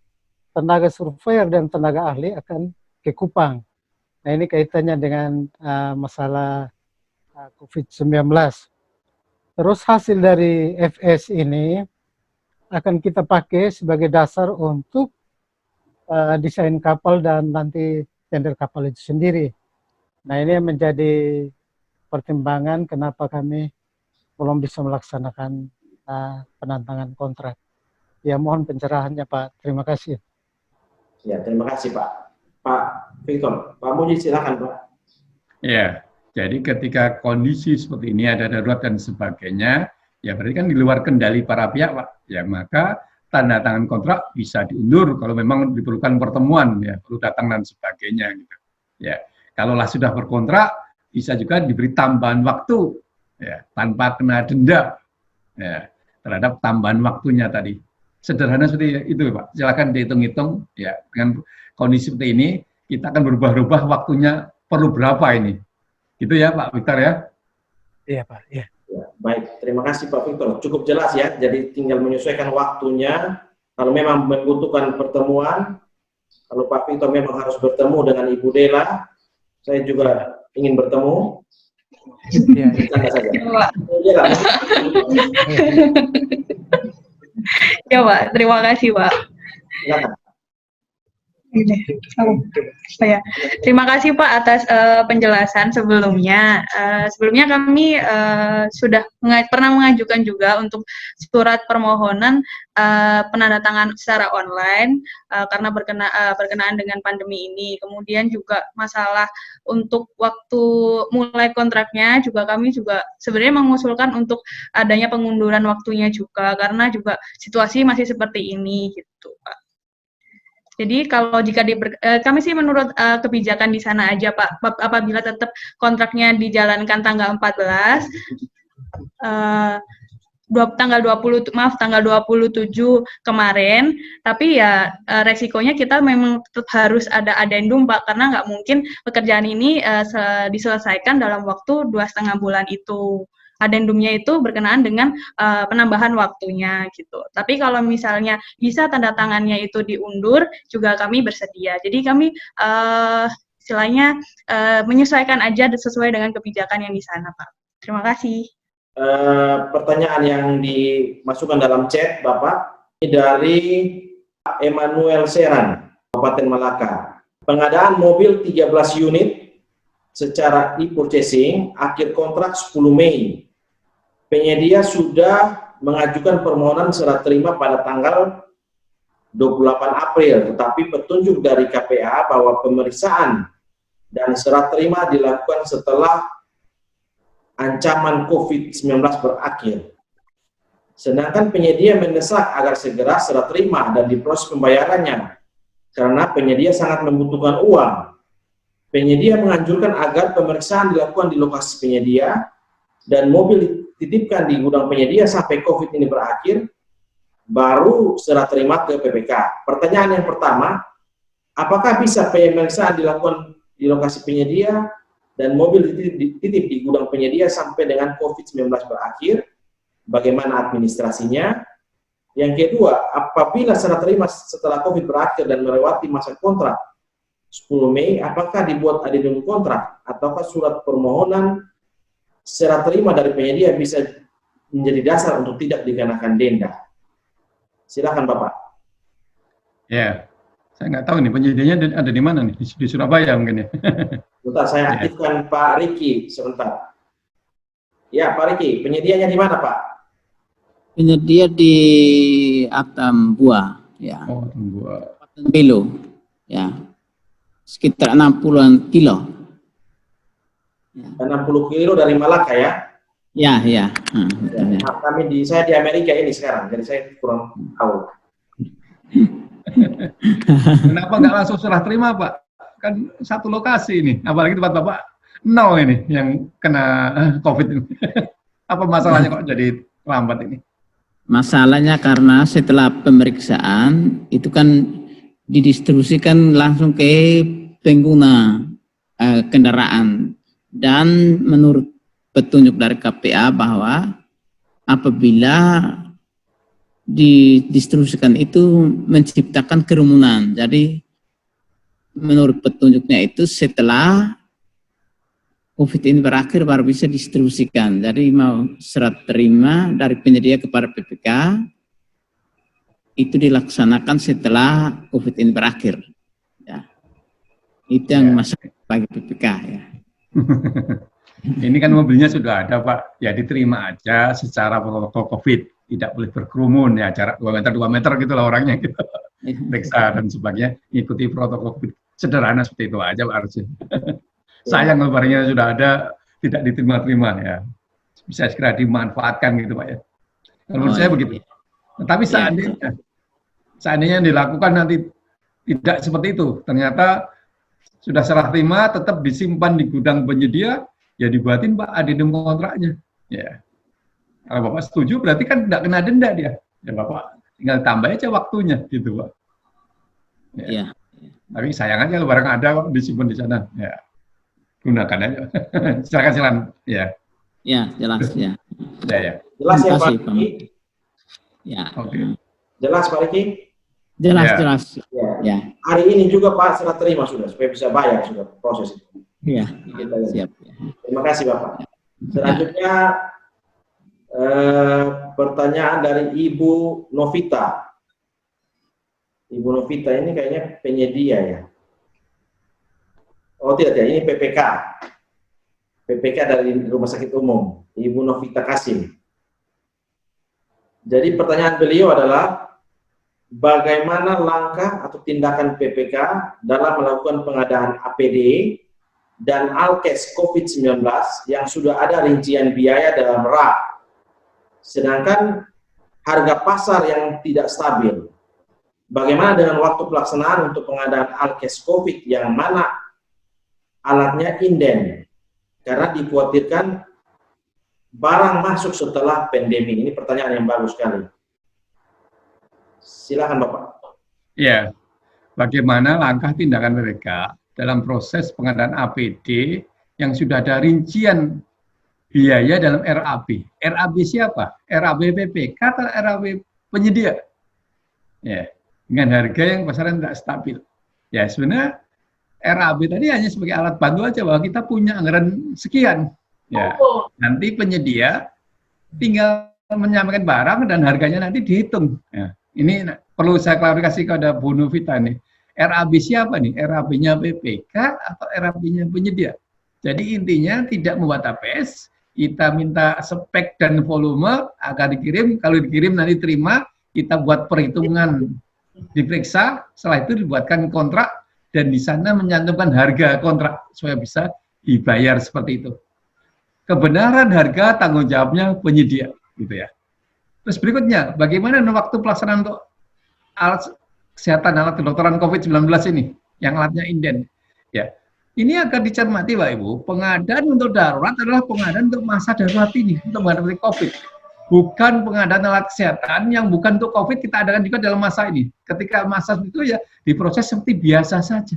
Speaker 4: tenaga surveyor dan tenaga ahli akan ke Kupang. Nah ini kaitannya dengan masalah COVID-19. Terus hasil dari FS ini akan kita pakai sebagai dasar untuk desain kapal dan nanti tender kapal itu sendiri. Nah ini menjadi pertimbangan kenapa kami belum bisa melaksanakan penantangan kontrak. Ya mohon pencerahannya Pak. Terima kasih.
Speaker 1: Ya terima kasih Pak. Pak Victor, Pak Muji silakan Pak.
Speaker 2: Ya, jadi ketika kondisi seperti ini ada darurat dan sebagainya, ya berarti kan di luar kendali para pihak Pak. Ya maka tanda tangan kontrak bisa diundur kalau memang diperlukan pertemuan, ya perlu datang dan sebagainya. Gitu. Ya, kalaulah sudah berkontrak bisa juga diberi tambahan waktu, ya tanpa kena denda. Ya, terhadap tambahan waktunya tadi. Sederhana seperti itu Pak, silakan dihitung-hitung ya, dengan kondisi seperti ini kita akan berubah-ubah waktunya perlu berapa ini, gitu ya Pak Victor ya.
Speaker 4: Iya Pak, iya.
Speaker 1: Ya, baik, terima kasih Pak Victor, cukup jelas ya, jadi tinggal menyesuaikan waktunya. Kalau memang membutuhkan pertemuan, kalau Pak Victor memang harus bertemu dengan Ibu Dela, saya juga ingin bertemu.
Speaker 4: Iya.
Speaker 5: Ya Pak, terima kasih Pak. Terima kasih Pak atas penjelasan sebelumnya. Sebelumnya kami sudah pernah mengajukan juga untuk surat permohonan penandatangan secara online karena berkenaan dengan pandemi ini. Kemudian juga masalah untuk waktu mulai kontraknya juga kami juga sebenarnya mengusulkan untuk adanya pengunduran waktunya juga karena juga situasi masih seperti ini gitu Pak. Jadi kalau jika kami sih menurut kebijakan di sana aja Pak, apabila tetap kontraknya dijalankan tanggal 14, tanggal 27 kemarin, tapi ya resikonya kita memang tetap harus ada adendum Pak, karena nggak mungkin pekerjaan ini diselesaikan dalam waktu 2,5 bulan itu. Adendumnya itu berkenaan dengan penambahan waktunya gitu. Tapi kalau misalnya bisa tanda tangannya itu diundur, juga kami bersedia. Jadi kami istilahnya menyesuaikan aja sesuai dengan kebijakan yang di sana, Pak. Terima kasih.
Speaker 1: Pertanyaan yang dimasukkan dalam chat, Bapak, ini dari Pak Emmanuel Seran, Kabupaten Malaka. Pengadaan mobil 13 unit secara e-purchasing, akhir kontrak 10 Mei. Penyedia sudah mengajukan permohonan serah terima pada tanggal 28 April, tetapi petunjuk dari KPA bahwa pemeriksaan dan serah terima dilakukan setelah ancaman COVID-19 berakhir. Sedangkan penyedia mendesak agar segera serah terima dan diproses pembayarannya, karena penyedia sangat membutuhkan uang. Penyedia menganjurkan agar pemeriksaan dilakukan di lokasi penyedia dan mobil dititipkan di gudang penyedia sampai COVID ini berakhir, baru serah terima ke PPK. Pertanyaan yang pertama, apakah bisa pemeriksaan dilakukan di lokasi penyedia dan mobil dititip di gudang penyedia sampai dengan COVID-19 berakhir? Bagaimana administrasinya? Yang kedua, apabila serah terima setelah COVID berakhir dan melewati masa kontrak 10 Mei, apakah dibuat adendum kontrak ataukah surat permohonan serah terima dari penyedia bisa menjadi dasar untuk tidak dikenakan denda? Silakan Bapak.
Speaker 2: Ya, saya nggak tahu nih penyedianya ada di mana nih, di Surabaya mungkin ya.
Speaker 1: Bentar, saya aktifkan Pak Riki sebentar. Ya, Pak Riki, penyedianya di mana Pak?
Speaker 6: Penyedia di Atambua, ya.
Speaker 2: Oh, Atambua.
Speaker 6: Kilo, ya. Sekitar 60-an kilo.
Speaker 1: Ya. 60 kilo dari Malaka ya?
Speaker 6: Ya, ya.
Speaker 1: Nah, saya di Amerika ini sekarang, jadi saya kurang tahu.
Speaker 2: Kenapa nggak langsung serah terima Pak? Kan satu lokasi ini, apalagi tempat Bapak 0 ini yang kena COVID ini. Apa masalahnya kok jadi lambat ini?
Speaker 6: Masalahnya karena setelah pemeriksaan itu kan didistribusikan langsung ke pengguna kendaraan, dan menurut petunjuk dari KPA bahwa apabila didistribusikan itu menciptakan kerumunan. Jadi menurut petunjuknya itu setelah COVID ini berakhir baru bisa distribusikan. Jadi mau serah terima dari penyedia kepada PPK itu dilaksanakan setelah COVID ini berakhir. Ya. Itu yang masuk bagi PPK ya.
Speaker 2: Ini kan mobilnya sudah ada Pak, ya diterima aja secara protokol COVID, tidak boleh berkerumun ya, jarak 2 meter gitu lah orangnya gitu. Periksa dan sebagainya, ikuti protokol COVID. Sederhana seperti itu aja Pak harusnya. Sayang barangnya sudah ada, tidak diterima-terima ya. Bisa segera dimanfaatkan gitu Pak ya. Menurut saya begitu. Tapi seandainya dilakukan nanti tidak seperti itu, ternyata sudah serah terima, tetap disimpan di gudang penyedia, ya dibuatin Pak adendum kontraknya. Ya, kalau Bapak setuju berarti kan tidak kena denda dia. Ya Bapak tinggal tambah aja waktunya gitu Pak. Ya.
Speaker 6: Ya.
Speaker 2: Tapi sayang aja kalau barang ada kok disimpan di sana. Ya, gunakan aja. Silakan. Ya.
Speaker 6: Ya, jelas ya.
Speaker 2: Ya.
Speaker 1: Jelas ya Pak.
Speaker 6: Ya.
Speaker 1: Oke. Jelas Pak Riki?
Speaker 6: Jelas.
Speaker 1: Ya. Hari ini juga Pak serah terima sudah, supaya bisa bayar sudah proses itu.
Speaker 6: Ya. Siap.
Speaker 1: Terima kasih Bapak. Selanjutnya pertanyaan dari Ibu Novita. Ibu Novita ini kayaknya penyedia ya. Oh tidak, ini PPK. PPK dari Rumah Sakit Umum, Ibu Novita Kasim. Jadi pertanyaan beliau adalah, bagaimana langkah atau tindakan PPK dalam melakukan pengadaan APD dan Alkes COVID-19 yang sudah ada rincian biaya dalam RAP, sedangkan harga pasar yang tidak stabil. Bagaimana dengan waktu pelaksanaan untuk pengadaan Alkes COVID yang mana alatnya inden, karena dikhawatirkan barang masuk setelah pandemi? Ini pertanyaan yang bagus sekali. Silakan Bapak.
Speaker 2: Ya, bagaimana langkah tindakan mereka dalam proses pengadaan APD yang sudah ada rincian biaya dalam RAB. RAB siapa? RAB PPK atau RAB penyedia? Ya, dengan harga yang pasaran tidak stabil. Ya, sebenarnya RAB tadi hanya sebagai alat bantu aja bahwa kita punya anggaran sekian. Ya, nanti penyedia tinggal menyampaikan barang dan harganya nanti dihitung. Ya, ini perlu saya klarifikasi kepada Bu Novita nih. RAB siapa nih? RAB-nya PPK atau RAB-nya penyedia? Jadi intinya tidak membuat APS, kita minta spek dan volume akan dikirim, kalau dikirim nanti terima, kita buat perhitungan, diperiksa, setelah itu dibuatkan kontrak dan di sana menyantumkan harga kontrak supaya bisa dibayar seperti itu. Kebenaran harga tanggung jawabnya penyedia, gitu ya. Terus berikutnya, bagaimana waktu pelaksanaan untuk alat kesehatan, alat kedokteran COVID-19 ini, yang alatnya inden. Ya, ini akan dicermati Pak Ibu, pengadaan untuk darurat adalah pengadaan untuk masa darurat ini, untuk menghadapi COVID. Bukan pengadaan alat kesehatan yang bukan untuk COVID, kita adakan juga dalam masa ini. Ketika masa itu ya diproses seperti biasa saja.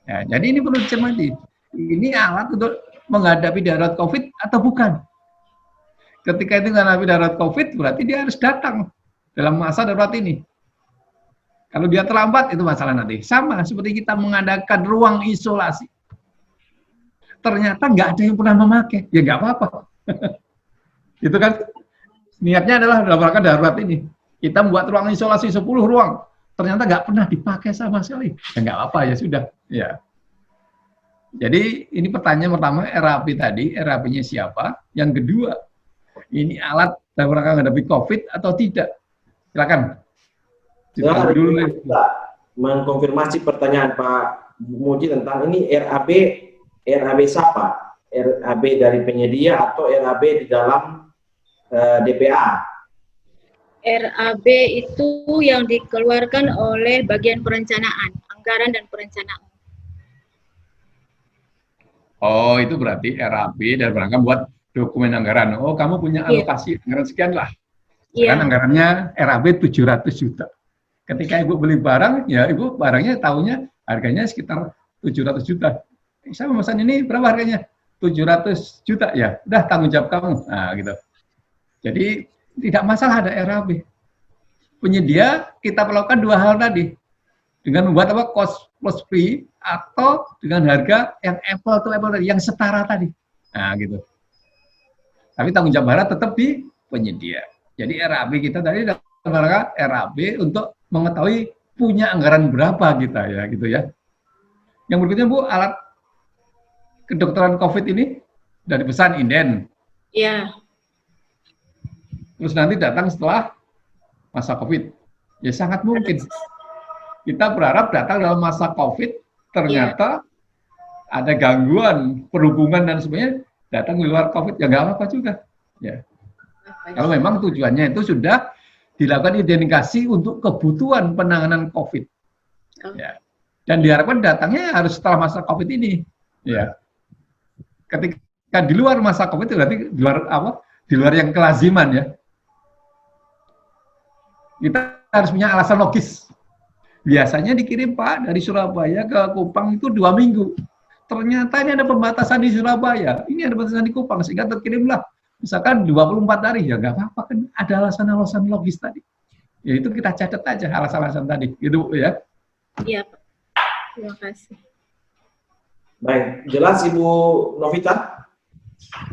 Speaker 2: Ya, jadi ini perlu dicermati. Ini alat untuk menghadapi darurat COVID atau bukan? Ketika itu menghadapi darurat COVID, berarti dia harus datang dalam masa darurat ini. Kalau dia terlambat, itu masalah nanti. Sama seperti kita mengadakan ruang isolasi. Ternyata nggak ada yang pernah memakai. Ya nggak apa-apa. Itu kan. Niatnya adalah dalam rangka darurat ini. Kita membuat ruang isolasi 10 ruang. Ternyata nggak pernah dipakai sama sekali. Ya nggak apa-apa, ya sudah. Ya. Jadi ini pertanyaan pertama, RAB tadi, RAB-nya siapa? Yang kedua, ini alat dalam rangka menghadapi COVID atau tidak? Silakan.
Speaker 1: Silakan dulu mengkonfirmasi pertanyaan Pak Muji tentang ini RAB siapa? RAB dari penyedia atau RAB di dalam DPA?
Speaker 7: RAB itu yang dikeluarkan oleh bagian perencanaan, anggaran dan perencanaan.
Speaker 2: Oh, itu berarti RAB dan rangka buat dokumen anggaran. Oh, kamu punya alokasi anggaran sekian lah. Kan anggarannya RAB 700 juta. Ketika Ibu beli barang, ya Ibu barangnya tahunya harganya sekitar 700 juta. Saya memesan ini berapa harganya? 700 juta ya. Udah tanggung jawab kamu. Nah, gitu. Jadi tidak masalah ada RAB. Penyedia kita melakukan dua hal tadi. Dengan membuat apa? Cost plus free atau dengan harga yang apple to apple tadi, yang setara tadi. Nah, gitu. Tapi tanggung jawab barat tetap di penyedia. Jadi RAB kita tadi dalam rangka RAB untuk mengetahui punya anggaran berapa kita ya, gitu ya. Yang berikutnya Bu, alat kedokteran COVID ini dari pesan inden.
Speaker 7: Iya.
Speaker 2: Terus nanti datang setelah masa COVID. Ya sangat mungkin. Kita berharap datang dalam masa COVID, ternyata ada gangguan perhubungan dan sebagainya, datang di luar COVID, ya nggak apa-apa juga. Ya. Kalau memang tujuannya itu sudah dilakukan identifikasi untuk kebutuhan penanganan COVID. Ya. Dan diharapkan datangnya harus setelah masa COVID ini. Ya. Ketika di luar masa COVID itu berarti di luar apa? Di luar yang kelaziman ya. Kita harus punya alasan logis. Biasanya dikirim Pak dari Surabaya ke Kupang itu 2 minggu. Ternyata ini ada pembatasan di Surabaya, ini ada pembatasan di Kupang, sehingga terkirimlah misalkan 24 hari, ya nggak apa-apa kan, ada alasan-alasan logis tadi. Ya itu kita catat aja alasan-alasan tadi, gitu ya.
Speaker 7: Iya Pak, terima kasih.
Speaker 1: Baik, jelas Ibu Novita?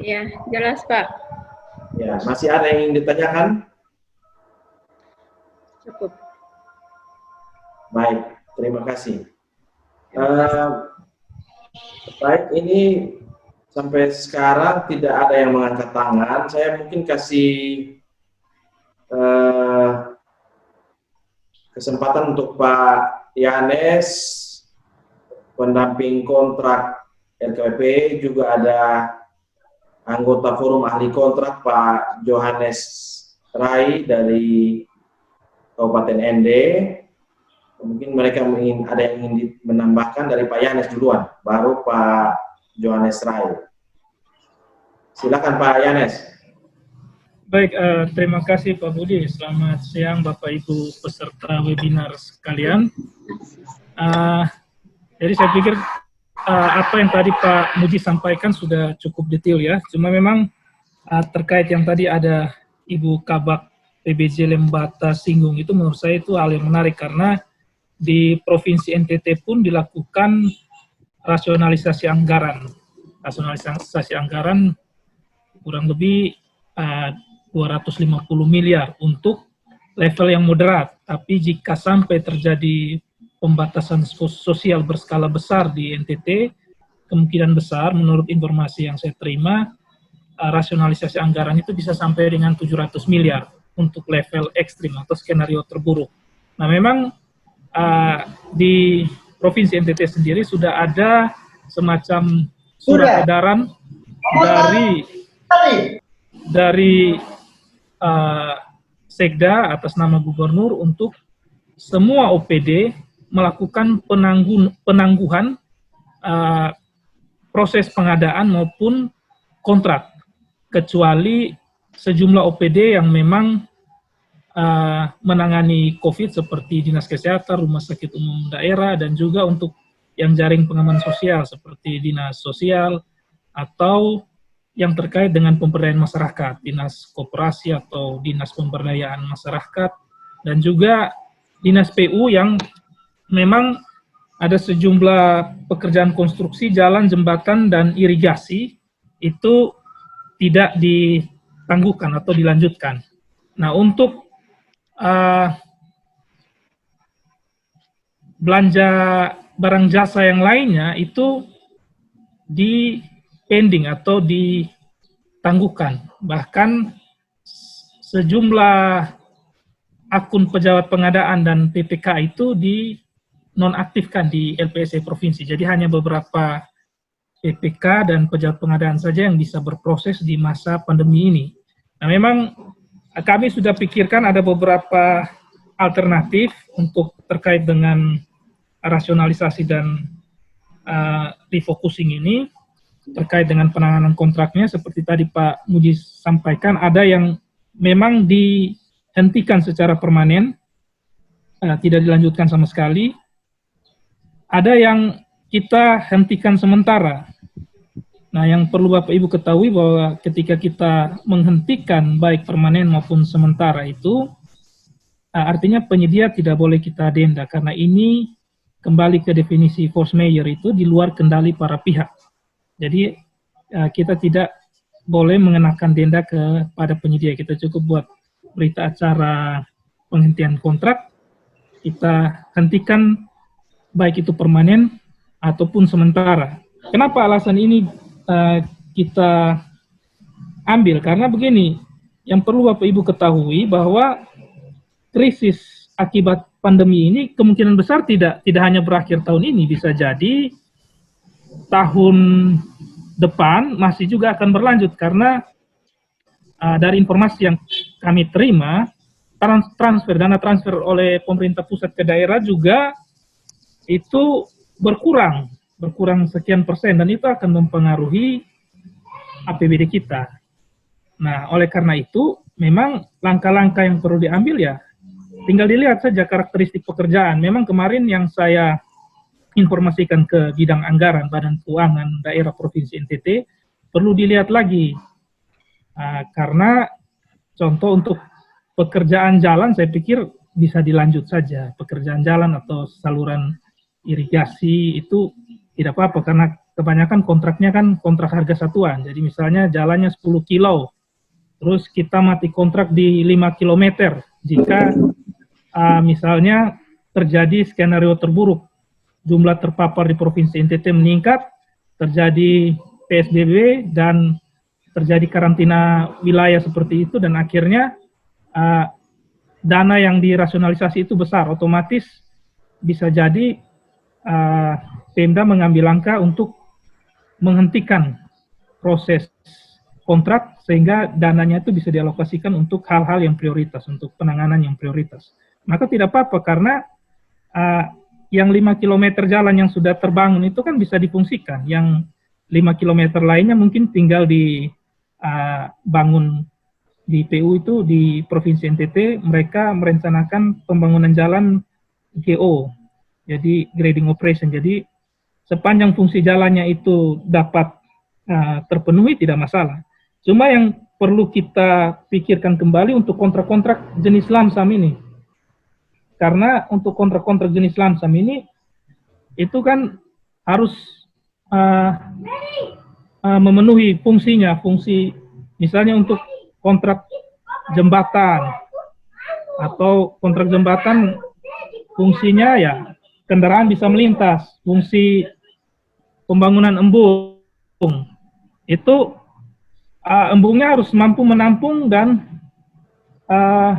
Speaker 7: Ya, jelas Pak.
Speaker 1: Ya, masih ada yang ingin ditanyakan?
Speaker 7: Cukup.
Speaker 1: Baik, terima kasih. Baik, ini sampai sekarang tidak ada yang mengangkat tangan. Saya mungkin kasih kesempatan untuk Pak Yanes, pendamping kontrak LKPP, juga ada anggota forum ahli kontrak Pak Johannes Rai dari Kabupaten ND. Mungkin mereka ada yang ingin menambahkan dari Pak Yanes duluan, baru Pak Johannes Rai. Silakan Pak Yanes.
Speaker 8: Baik, terima kasih Pak Budi. Selamat siang Bapak Ibu peserta webinar sekalian. Jadi saya pikir apa yang tadi Pak Muji sampaikan sudah cukup detail ya. Cuma memang terkait yang tadi ada Ibu Kabak PBJ Lembata singgung, itu menurut saya itu hal yang menarik karena di Provinsi NTT pun dilakukan rasionalisasi anggaran. Rasionalisasi anggaran kurang lebih 250 miliar untuk level yang moderat. Tapi jika sampai terjadi pembatasan sosial berskala besar di NTT, kemungkinan besar menurut informasi yang saya terima, rasionalisasi anggaran itu bisa sampai dengan 700 miliar untuk level ekstrim atau skenario terburuk. Nah memang di Provinsi NTT sendiri sudah ada semacam surat edaran dari Sekda atas nama Gubernur untuk semua OPD melakukan penangguhan proses pengadaan maupun kontrak, kecuali sejumlah OPD yang memang menangani COVID seperti Dinas Kesehatan, Rumah Sakit Umum Daerah, dan juga untuk yang jaring pengaman sosial seperti Dinas Sosial atau yang terkait dengan pemberdayaan masyarakat, Dinas Koperasi atau Dinas Pemberdayaan Masyarakat, dan juga Dinas PU yang memang ada sejumlah pekerjaan konstruksi jalan, jembatan, dan irigasi itu tidak ditangguhkan atau dilanjutkan. Nah, untuk belanja barang jasa yang lainnya itu di pending atau ditangguhkan. Bahkan sejumlah akun pejabat pengadaan dan PPK itu dinonaktifkan di LPSE provinsi. Jadi hanya beberapa PPK dan pejabat pengadaan saja yang bisa berproses di masa pandemi ini. Nah memang kami sudah pikirkan ada beberapa alternatif untuk terkait dengan rasionalisasi dan refocusing ini. Terkait dengan penanganan kontraknya, seperti tadi Pak Muji sampaikan, ada yang memang dihentikan secara permanen, tidak dilanjutkan sama sekali. Ada yang kita hentikan sementara. Nah, yang perlu Bapak Ibu ketahui bahwa ketika kita menghentikan baik permanen maupun sementara itu, artinya penyedia tidak boleh kita denda, karena ini kembali ke definisi force majeure itu di luar kendali para pihak. Jadi kita tidak boleh mengenakan denda kepada penyedia. Kita cukup buat berita acara penghentian kontrak, kita hentikan baik itu permanen ataupun sementara. Kenapa alasan ini kita ambil? Karena begini, yang perlu Bapak Ibu ketahui bahwa krisis akibat pandemi ini kemungkinan besar tidak hanya berakhir tahun ini, bisa jadi tahun depan masih juga akan berlanjut, karena dari informasi yang kami terima, dana transfer oleh pemerintah pusat ke daerah juga itu berkurang sekian persen, dan itu akan mempengaruhi APBD kita. Nah, oleh karena itu memang langkah-langkah yang perlu diambil ya tinggal dilihat saja karakteristik pekerjaan. Memang kemarin yang saya informasikan ke bidang anggaran Badan Keuangan Daerah Provinsi NTT perlu dilihat lagi, karena contoh untuk pekerjaan jalan saya pikir bisa dilanjut saja, pekerjaan jalan atau saluran irigasi itu tidak apa-apa, karena kebanyakan kontraknya kan kontrak harga satuan. Jadi misalnya jalannya 10 kilo, terus kita mati kontrak di 5 km. Jika misalnya terjadi skenario terburuk, jumlah terpapar di Provinsi NTT meningkat, terjadi PSBB dan terjadi karantina wilayah seperti itu, dan akhirnya dana yang dirasionalisasi itu besar, otomatis bisa jadi Pemda mengambil langkah untuk menghentikan proses kontrak sehingga dananya itu bisa dialokasikan untuk hal-hal yang prioritas, untuk penanganan yang prioritas. Maka tidak apa-apa, karena yang 5 km jalan yang sudah terbangun itu kan bisa difungsikan, yang 5 km lainnya mungkin tinggal dibangun di PU itu di Provinsi NTT mereka merencanakan pembangunan jalan GO, jadi grading operation. Jadi sepanjang fungsi jalannya itu dapat terpenuhi tidak masalah. Cuma yang perlu kita pikirkan kembali untuk kontrak-kontrak jenis lamsam ini. Karena untuk kontrak-kontrak jenis lamsam ini itu kan harus memenuhi fungsinya, fungsi misalnya untuk kontrak jembatan atau kontrak jembatan fungsinya ya kendaraan bisa melintas, fungsi pembangunan embung itu embungnya harus mampu menampung dan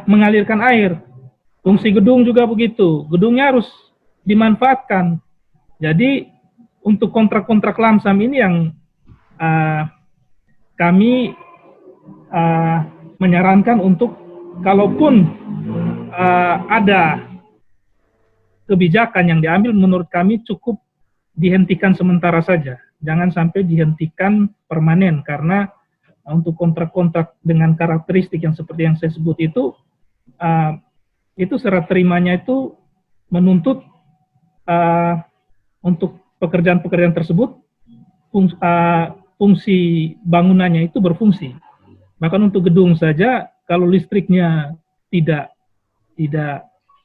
Speaker 8: mengalirkan air. Fungsi gedung juga begitu, gedungnya harus dimanfaatkan. Jadi untuk kontrak-kontrak lamsam ini yang kami menyarankan untuk kalaupun ada kebijakan yang diambil, menurut kami cukup dihentikan sementara saja. Jangan sampai dihentikan permanen, karena untuk kontrak-kontrak dengan karakteristik yang seperti yang saya sebut itu serat terimanya itu menuntut untuk pekerjaan-pekerjaan tersebut fungsi bangunannya itu berfungsi. Bahkan untuk gedung saja, kalau listriknya tidak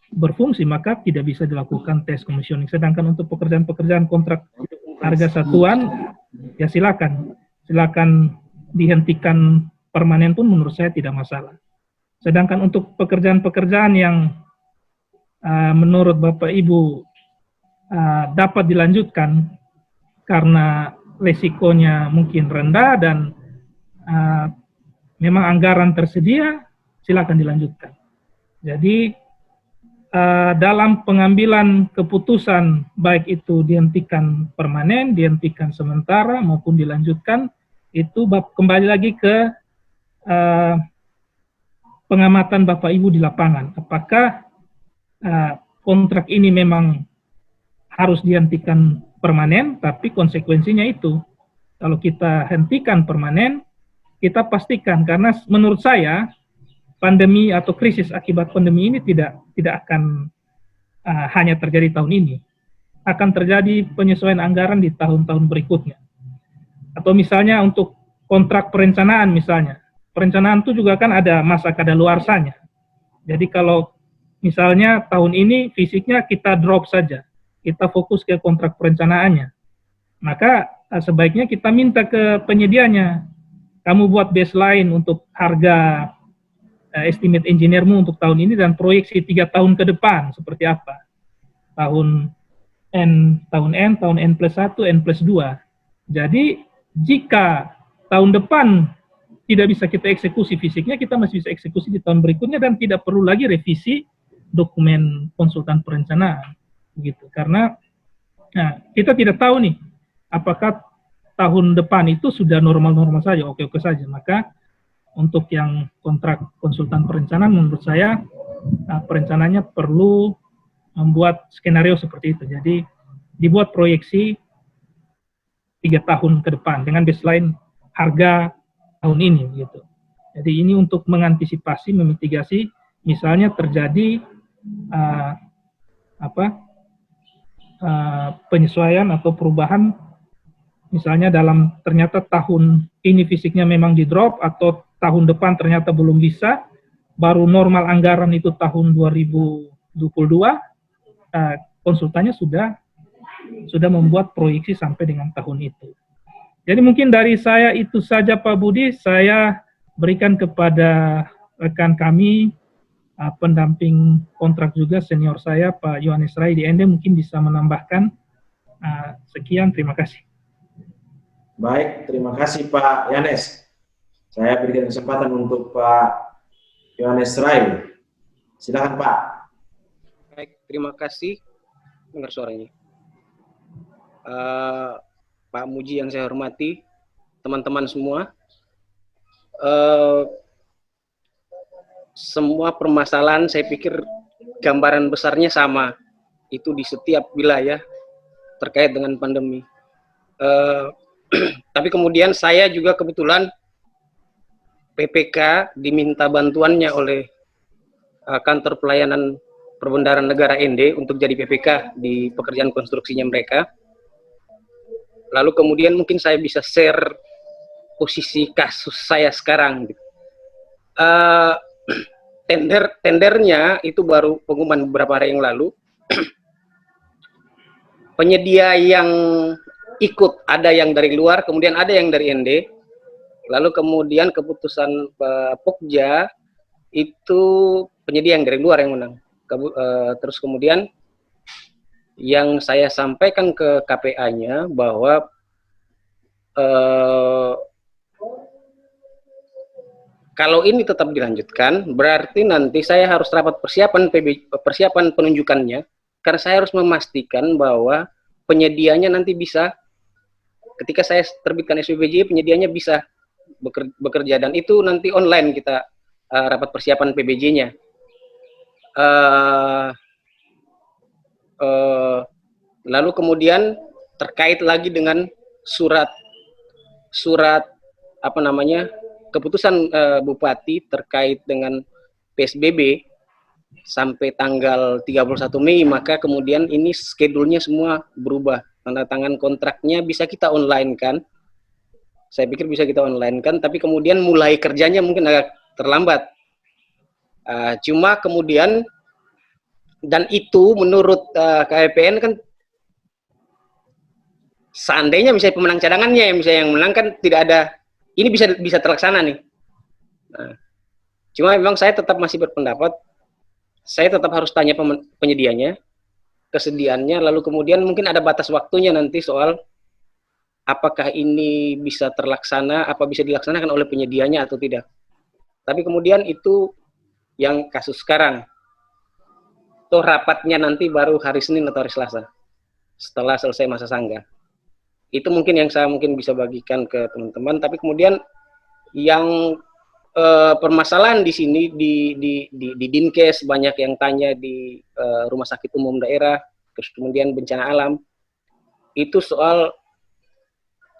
Speaker 8: berfungsi, maka tidak bisa dilakukan tes commissioning. Sedangkan untuk pekerjaan-pekerjaan kontrak harga satuan, ya silakan dihentikan permanen pun menurut saya tidak masalah. Sedangkan untuk pekerjaan-pekerjaan yang menurut Bapak Ibu dapat dilanjutkan karena resikonya mungkin rendah dan memang anggaran tersedia, silakan dilanjutkan. Jadi dalam pengambilan keputusan baik itu dihentikan permanen, dihentikan sementara maupun dilanjutkan, itu kembali lagi ke pengamatan Bapak Ibu di lapangan. Apakah kontrak ini memang harus dihentikan permanen, tapi konsekuensinya itu kalau kita hentikan permanen, kita pastikan, karena menurut saya pandemi atau krisis akibat pandemi ini tidak akan hanya terjadi tahun ini, akan terjadi penyesuaian anggaran di tahun-tahun berikutnya. Atau misalnya untuk kontrak perencanaan misalnya, perencanaan itu juga kan ada masa kadaluarsanya. Jadi kalau misalnya tahun ini fisiknya kita drop saja, kita fokus ke kontrak perencanaannya, maka sebaiknya kita minta ke penyedianya, kamu buat baseline untuk harga estimate engineermu untuk tahun ini dan proyeksi 3 tahun ke depan seperti apa, tahun N+1, N+2. Jadi jika tahun depan tidak bisa kita eksekusi fisiknya, kita masih bisa eksekusi di tahun berikutnya dan tidak perlu lagi revisi dokumen konsultan perencanaan, begitu. Karena kita tidak tahu nih apakah tahun depan itu sudah normal-normal saja, oke-oke saja. Maka untuk yang kontrak konsultan perencanaan, menurut saya perencananya perlu membuat skenario seperti itu. Jadi dibuat proyeksi 3 tahun ke depan dengan baseline harga tahun ini, gitu. Jadi ini untuk mengantisipasi, memitigasi, misalnya terjadi penyesuaian atau perubahan, misalnya ternyata tahun ini fisiknya memang di drop atau tahun depan ternyata belum bisa, baru normal anggaran itu tahun 2022, konsultannya sudah membuat proyeksi sampai dengan tahun itu. Jadi mungkin dari saya itu saja Pak Budi, saya berikan kepada rekan kami, pendamping kontrak juga senior saya Pak Yohanes Rai di ND, mungkin bisa menambahkan. Sekian, terima kasih.
Speaker 1: Baik, terima kasih Pak Yohanes. Saya berikan kesempatan untuk Pak Yohanes Rai. Silakan Pak.
Speaker 9: Baik, terima kasih. Dengar suaranya. Pak Muji yang saya hormati, teman-teman semua. Semua permasalahan saya pikir gambaran besarnya sama. Itu di setiap wilayah terkait dengan pandemi. Tapi kemudian saya juga kebetulan PPK diminta bantuannya oleh Kantor Pelayanan Perbendaharaan Negara ND untuk jadi PPK di pekerjaan konstruksinya mereka. Lalu kemudian mungkin saya bisa share posisi kasus saya sekarang. Tendernya itu baru pengumuman beberapa hari yang lalu. Penyedia yang ikut ada yang dari luar, kemudian ada yang dari ND. Lalu kemudian keputusan Pokja itu penyedia yang dari luar yang menang. Terus kemudian yang saya sampaikan ke KPA-nya bahwa kalau ini tetap dilanjutkan, berarti nanti saya harus rapat persiapan penunjukannya, karena saya harus memastikan bahwa penyedianya nanti bisa, ketika saya terbitkan SPPJ, penyedianya bisa bekerja, dan itu nanti online kita rapat persiapan PBJ-nya. Lalu kemudian terkait lagi dengan surat apa namanya, keputusan Bupati terkait dengan PSBB sampai tanggal 31 Mei, maka kemudian ini schedule-nya semua berubah. Tanda tangan kontraknya bisa kita online kan? Saya pikir bisa kita online kan, tapi kemudian mulai kerjanya mungkin agak terlambat. Cuma kemudian, dan itu menurut KPN kan, seandainya misalnya pemenang cadangannya yang misalnya yang menang kan tidak ada, ini bisa terlaksana nih. Nah, cuma memang saya tetap masih berpendapat, saya tetap harus tanya penyedianya, kesediaannya, lalu kemudian mungkin ada batas waktunya nanti soal apakah ini bisa terlaksana, apa bisa dilaksanakan oleh penyedianya atau tidak. Tapi kemudian itu yang kasus sekarang. Toh rapatnya nanti baru hari Senin atau hari Selasa, setelah selesai masa sanggah. Itu mungkin yang saya mungkin bisa bagikan ke teman-teman. Tapi kemudian yang permasalahan di sini di Dinkes, banyak yang tanya di Rumah Sakit Umum Daerah, terus kemudian bencana alam, itu soal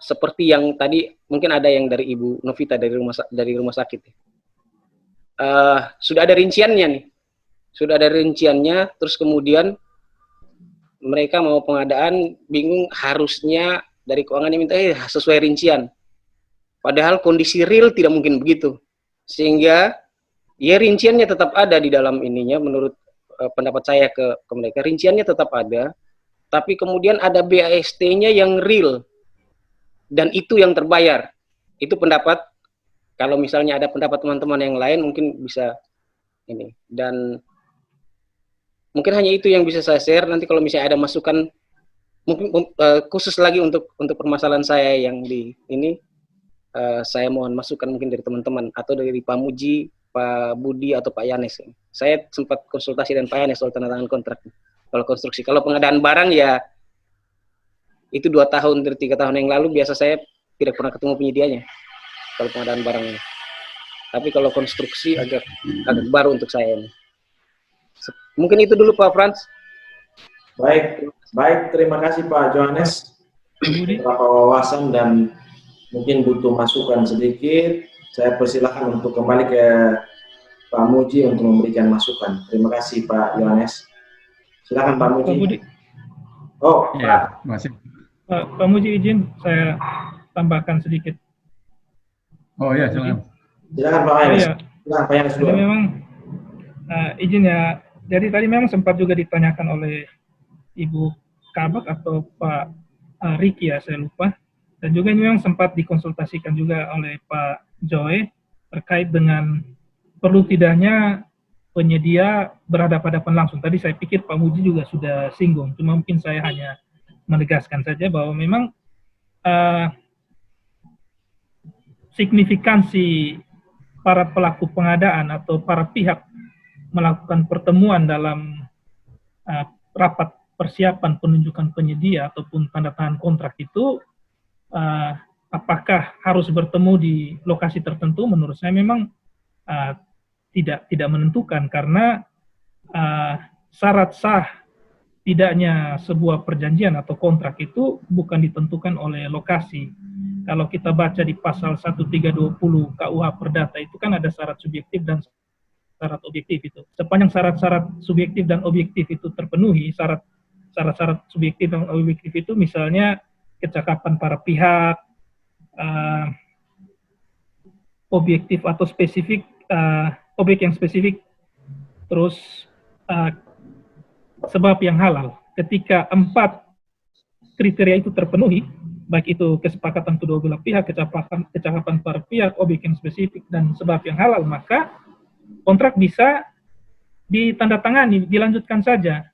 Speaker 9: seperti yang tadi mungkin ada yang dari Ibu Novita dari rumah sakit. Sudah ada rinciannya nih, sudah ada rinciannya. Terus kemudian mereka mau pengadaan, bingung, harusnya dari keuangannya minta sesuai rincian. Padahal kondisi real tidak mungkin begitu. Sehingga ya rinciannya tetap ada di dalam ininya, menurut pendapat saya ke mereka, rinciannya tetap ada, tapi kemudian ada BAST-nya yang real, dan itu yang terbayar. Itu pendapat, kalau misalnya ada pendapat teman-teman yang lain mungkin bisa ini. Dan mungkin hanya itu yang bisa saya share. Nanti kalau misalnya ada masukan, mungkin khusus lagi untuk permasalahan saya yang di ini, saya mohon masukan mungkin dari teman-teman, atau dari Pak Muji, Pak Budi, atau Pak Yanes. Saya sempat konsultasi dengan Pak Yanes soal tanda tangan kontrak. Kalau konstruksi, kalau pengadaan barang ya itu 2 tahun dari 3 tahun yang lalu, biasa saya tidak pernah ketemu penyedianya kalau pengadaan barangnya. Tapi kalau konstruksi agak baru untuk saya ini. Mungkin itu dulu Pak Frans.
Speaker 1: Baik, terima kasih Pak Johannes. Beberapa wawasan dan mungkin butuh masukan sedikit. Saya persilahkan untuk kembali ke Pak Muji untuk memberikan masukan. Terima kasih Pak Johannes. Silakan Pak Muji. Oh,
Speaker 2: ya, masih.
Speaker 8: Pak Muji izin saya tambahkan sedikit.
Speaker 2: Oh ya, silakan.
Speaker 1: Silakan Pak Johannes. Silakan Pak Johannes dulu.
Speaker 8: Jadi memang izin ya. Jadi tadi memang sempat juga ditanyakan oleh Ibu Kabak atau Pak Riki ya, saya lupa. Dan juga ini memang sempat dikonsultasikan juga oleh Pak Joy terkait dengan perlu tidaknya penyedia berhadapan-hadapan langsung. Tadi saya pikir Pak Muji juga sudah singgung, cuma mungkin saya hanya menegaskan saja bahwa memang signifikansi para pelaku pengadaan atau para pihak melakukan pertemuan dalam rapat persiapan penunjukan penyedia ataupun tanda tangan kontrak itu, apakah harus bertemu di lokasi tertentu? Menurut saya memang tidak menentukan, karena syarat sah tidaknya sebuah perjanjian atau kontrak itu bukan ditentukan oleh lokasi, kalau kita baca di pasal 1320 KUH Perdata itu kan ada syarat subjektif dan syarat objektif itu. Sepanjang syarat-syarat subjektif dan objektif itu terpenuhi, syarat-syarat subjektif dan objektif itu misalnya kecakapan para pihak, objektif atau spesifik, objek yang spesifik, terus sebab yang halal. Ketika 4 kriteria itu terpenuhi, baik itu kesepakatan kedua belah pihak, kecakapan para pihak, objek yang spesifik, dan sebab yang halal, maka kontrak bisa ditandatangani, dilanjutkan saja.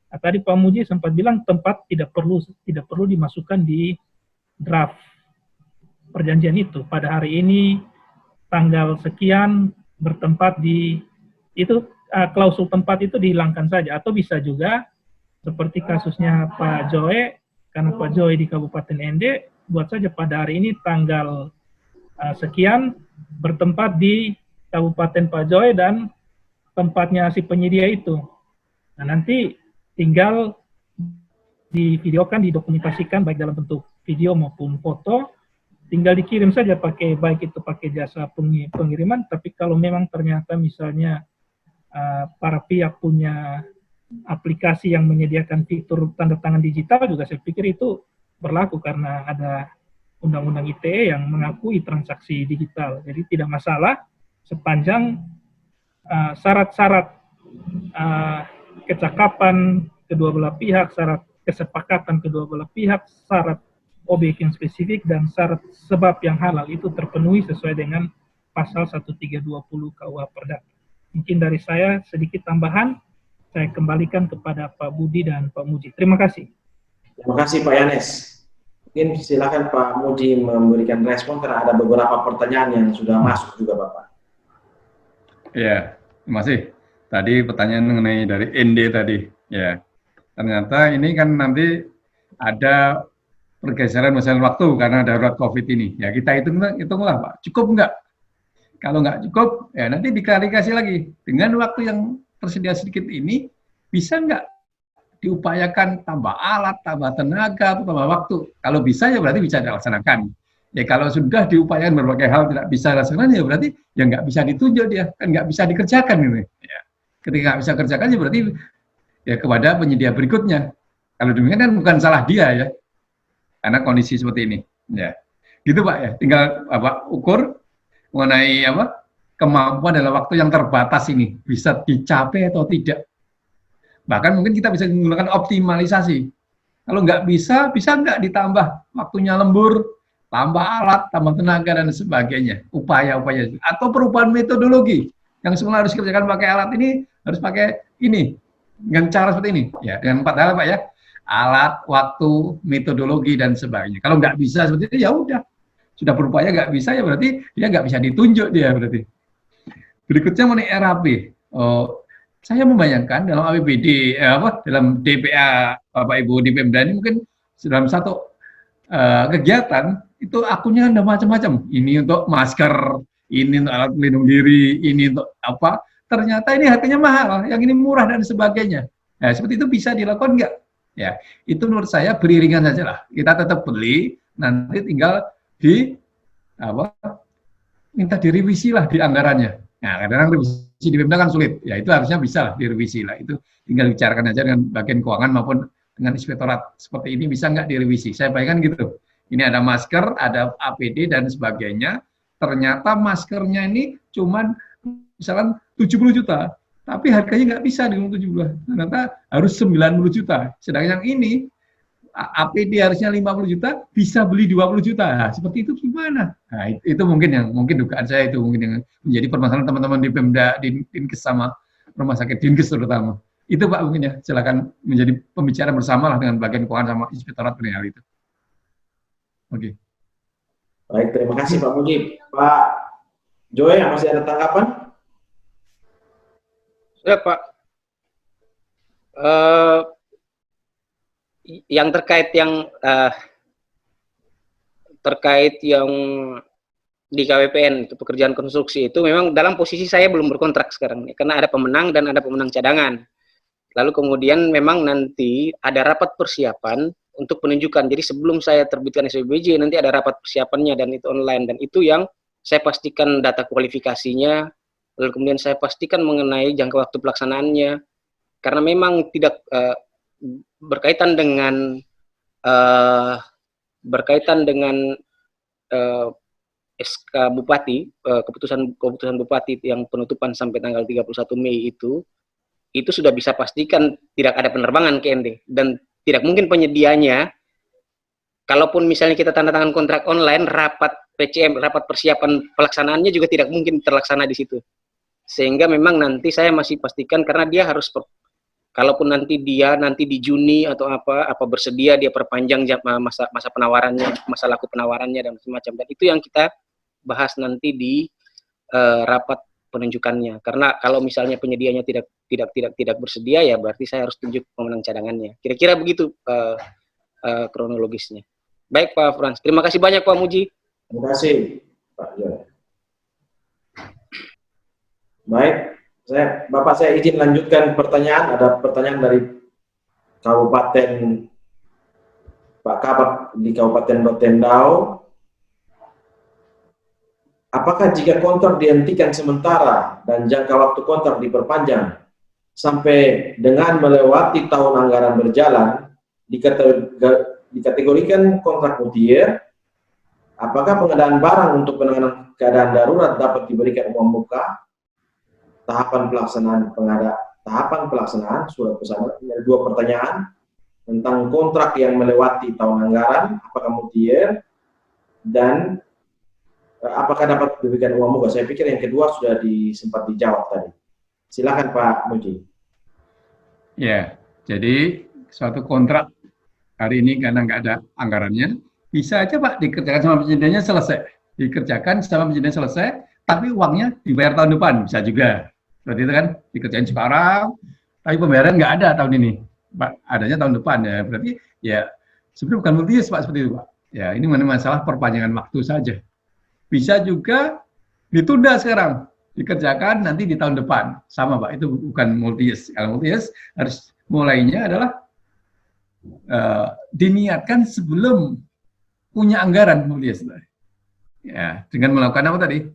Speaker 8: Nah, tadi Pak Muji sempat bilang tempat tidak perlu dimasukkan di draft perjanjian itu. Pada hari ini tanggal sekian bertempat di itu, klausul tempat itu dihilangkan saja, atau bisa juga seperti kasusnya Pak Joe, karena Pak Joe di Kabupaten ND, buat saja pada hari ini tanggal sekian bertempat di Kabupaten Pak Joe dan tempatnya si penyedia itu. Nah, nanti tinggal divideokan, didokumentasikan baik dalam bentuk video maupun foto, tinggal dikirim saja pakai, baik itu pakai jasa pengiriman, tapi kalau memang ternyata misalnya para pihak punya aplikasi yang menyediakan fitur tanda tangan digital juga, saya pikir itu berlaku karena ada undang-undang ITE yang mengakui transaksi digital. Jadi tidak masalah sepanjang syarat-syarat kecakapan kedua belah pihak, syarat kesepakatan kedua belah pihak, syarat objek yang spesifik, dan syarat sebab yang halal itu terpenuhi sesuai dengan pasal 1320 KUH Perdata. Mungkin dari saya sedikit tambahan. Saya kembalikan kepada Pak Budi dan Pak Muji. Terima kasih.
Speaker 1: Terima kasih Pak Yanes. Mungkin silakan Pak Muji memberikan respon karena ada beberapa pertanyaan yang sudah masuk juga Bapak.
Speaker 2: Ya, terima kasih. Tadi pertanyaan mengenai dari ND tadi. Ya, ternyata ini kan nanti ada pergeseran masalah waktu karena darurat COVID ini. Ya, kita hitunglah Pak. Cukup nggak? Kalau nggak cukup, ya nanti diklarifikasi lagi. Dengan waktu yang tersedia sedikit ini, bisa nggak diupayakan tambah alat, tambah tenaga, atau tambah waktu? Kalau bisa ya berarti bisa dilaksanakan. Ya kalau sudah diupayakan berbagai hal tidak bisa dilaksanakan, ya berarti ya nggak bisa ditunjuk dia, kan nggak bisa dikerjakan ini. Ya. Ketika nggak bisa kerjakan ya berarti ya kepada penyedia berikutnya. Kalau demikian kan bukan salah dia ya, karena kondisi seperti ini. Ya, gitu Pak ya. Tinggal ukur mengenai kemampuan dalam waktu yang terbatas ini bisa dicapai atau tidak. Bahkan mungkin kita bisa menggunakan optimalisasi. Kalau nggak bisa nggak ditambah waktunya lembur, tambah alat, tambah tenaga, dan sebagainya. Upaya-upaya. Atau perubahan metodologi. Yang semula harus dikerjakan pakai alat ini, harus pakai ini. Dengan cara seperti ini. Ya, dengan 4 hal Pak ya. Alat, waktu, metodologi, dan sebagainya. Kalau nggak bisa seperti itu, ya udah. Sudah berupaya nggak bisa, ya berarti dia nggak bisa ditunjuk dia berarti. Berikutnya mengenai RAP. Saya membayangkan dalam APBD, dalam DPA Bapak Ibu di Pemda ini mungkin dalam satu kegiatan itu akunnya ada macam-macam. Ini untuk masker, ini untuk alat pelindung diri, ini untuk apa? Ternyata ini harganya mahal, yang ini murah dan sebagainya. Nah, seperti itu bisa dilakukan nggak? Ya, itu menurut saya beriringan saja lah. Kita tetap beli, nanti tinggal minta direvisi lah di anggarannya. Nah, kadang-kadang revisi di Pemda kan sulit. Ya, itu harusnya bisa lah direvisi lah. Itu tinggal bicarakan aja dengan bagian keuangan maupun dengan inspektorat. Seperti ini bisa nggak direvisi? Saya bayangkan gitu. Ini ada masker, ada APD, dan sebagainya. Ternyata maskernya ini cuman misalkan 70 juta. Tapi harganya nggak bisa dengan 70. Ternyata harus 90 juta. Sedangkan yang ini, APD harusnya 50 juta, bisa beli 20 juta. Nah, seperti itu gimana? Nah, itu mungkin dugaan saya itu mungkin yang menjadi permasalahan teman-teman di Pemda, di Dinkes sama rumah sakit Dinkes terutama. Itu Pak mungkin ya, silakan menjadi pembicaraan bersama lah dengan bagian keuangan sama inspektorat penilaian itu. Oke.
Speaker 1: Baik, terima kasih Pak Mujib. Pak Joy, masih ada tanggapan?
Speaker 9: Ya Pak. Yang terkait yang di KWPN itu pekerjaan konstruksi itu memang dalam posisi saya belum berkontrak sekarang karena ada pemenang dan ada pemenang cadangan. Lalu kemudian memang nanti ada rapat persiapan untuk penunjukan. Jadi sebelum saya terbitkan SPBJ nanti ada rapat persiapannya dan itu online, dan itu yang saya pastikan data kualifikasinya, lalu kemudian saya pastikan mengenai jangka waktu pelaksanaannya, karena memang tidak berkaitan dengan SK Bupati, keputusan Bupati yang penutupan sampai tanggal 31 Mei itu sudah bisa pastikan tidak ada penerbangan ke ND, dan tidak mungkin penyedianya, kalaupun misalnya kita tanda tangan kontrak online, rapat PCM, rapat persiapan pelaksanaannya juga tidak mungkin terlaksana di situ. Sehingga memang nanti saya masih pastikan, karena dia harus, kalaupun nanti di Juni atau apa bersedia dia perpanjang masa penawarannya, masa laku penawarannya dan semacam, dan itu yang kita bahas nanti di rapat penunjukannya. Karena kalau misalnya penyedianya tidak bersedia, ya berarti saya harus tunjuk pemenang cadangannya. Kira-kira begitu kronologisnya. Baik Pak Frans, terima kasih banyak Pak Muji.
Speaker 1: Terima kasih Pak Joy. Baik, Bapak saya izin lanjutkan pertanyaan. Ada pertanyaan dari Kabupaten Pak Kabak di Kabupaten Rotendao. Apakah jika kontrak dihentikan sementara dan jangka waktu kontrak diperpanjang sampai dengan melewati tahun anggaran berjalan, dikategorikan kontrak multi-year, apakah pengadaan barang untuk penanganan keadaan darurat dapat diberikan uang muka? Tahapan pelaksanaan surat pesanan. Ada dua pertanyaan tentang kontrak yang melewati tahun anggaran, apakah multi-year, dan apakah dapat diberikan uang muka? Saya pikir yang kedua sudah sempat dijawab tadi. Silakan Pak Muji.
Speaker 2: Ya, jadi suatu kontrak hari ini karena nggak ada anggarannya, bisa aja Pak dikerjakan sama penyediaannya selesai. Dikerjakan sama penyediaannya selesai, tapi uangnya dibayar tahun depan, bisa juga. Seperti itu kan, dikerjain sekarang, tapi pembayaran nggak ada tahun ini. Pak, adanya tahun depan ya. Berarti ya sebenarnya bukan multi-year Pak, seperti itu Pak. Ya, ini masalah perpanjangan waktu saja. Bisa juga ditunda sekarang, dikerjakan nanti di tahun depan. Sama Pak, itu bukan multi-year. Kalau multi-year harus mulainya adalah diniatkan sebelum punya anggaran multi-year. Ya, dengan melakukan apa tadi?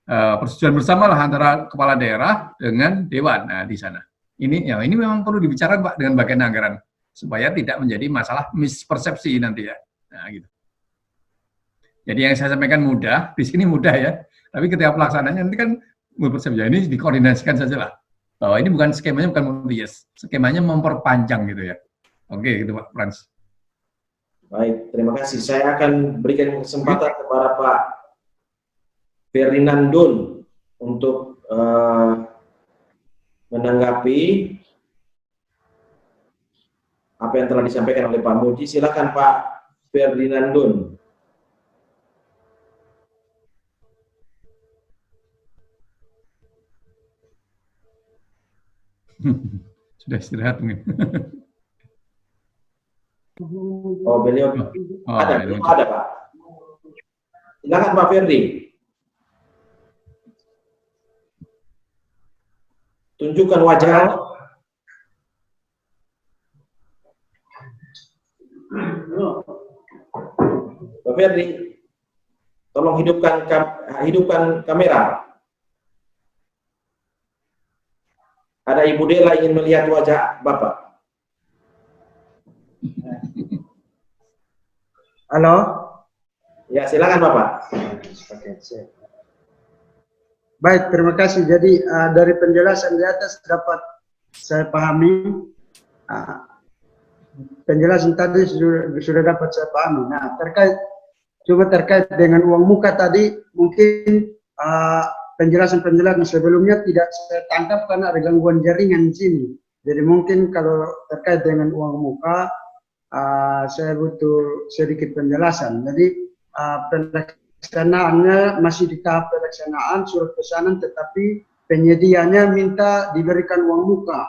Speaker 2: Persetujuan bersama lah antara kepala daerah dengan dewan. Nah, di sana. Ini memang perlu dibicarakan Pak dengan bagian anggaran supaya tidak menjadi masalah mispersepsi nanti ya. Nah, gitu. Jadi yang saya sampaikan mudah, di sini mudah ya. Tapi ketika pelaksanaannya nanti kan berpersepsi. Ini dikoordinasikan saja lah. Bahwa ini bukan skemanya bukan multi-year. Skemanya memperpanjang gitu ya. Oke, gitu Pak Frans.
Speaker 1: Baik, terima kasih. Saya akan berikan kesempatan kepada Pak Ferdinandun untuk menanggapi apa yang telah disampaikan oleh Pak Muji. Silakan Pak Ferdinandun.
Speaker 2: Sudah istirahat mungkin.
Speaker 1: Oh, beliau ada Pak. Silakan Pak Ferdi. Tunjukkan wajah. Pak Ferdi, tolong hidupkan kamera. Ada Ibu Dela ingin melihat wajah Bapak.
Speaker 10: Halo?
Speaker 1: Ya, silakan Bapak.
Speaker 10: Baik, terima kasih. Jadi dari penjelasan di atas dapat saya pahami, penjelasan tadi sudah dapat saya pahami. Nah, terkait dengan uang muka tadi, mungkin penjelasan-penjelasan sebelumnya tidak saya tangkap karena ada gangguan jaringan di sini. Jadi mungkin kalau terkait dengan uang muka, saya butuh sedikit penjelasan. Jadi pelaksanaannya masih di tahap pelaksanaan surat pesanan, tetapi penyedianya minta diberikan uang muka.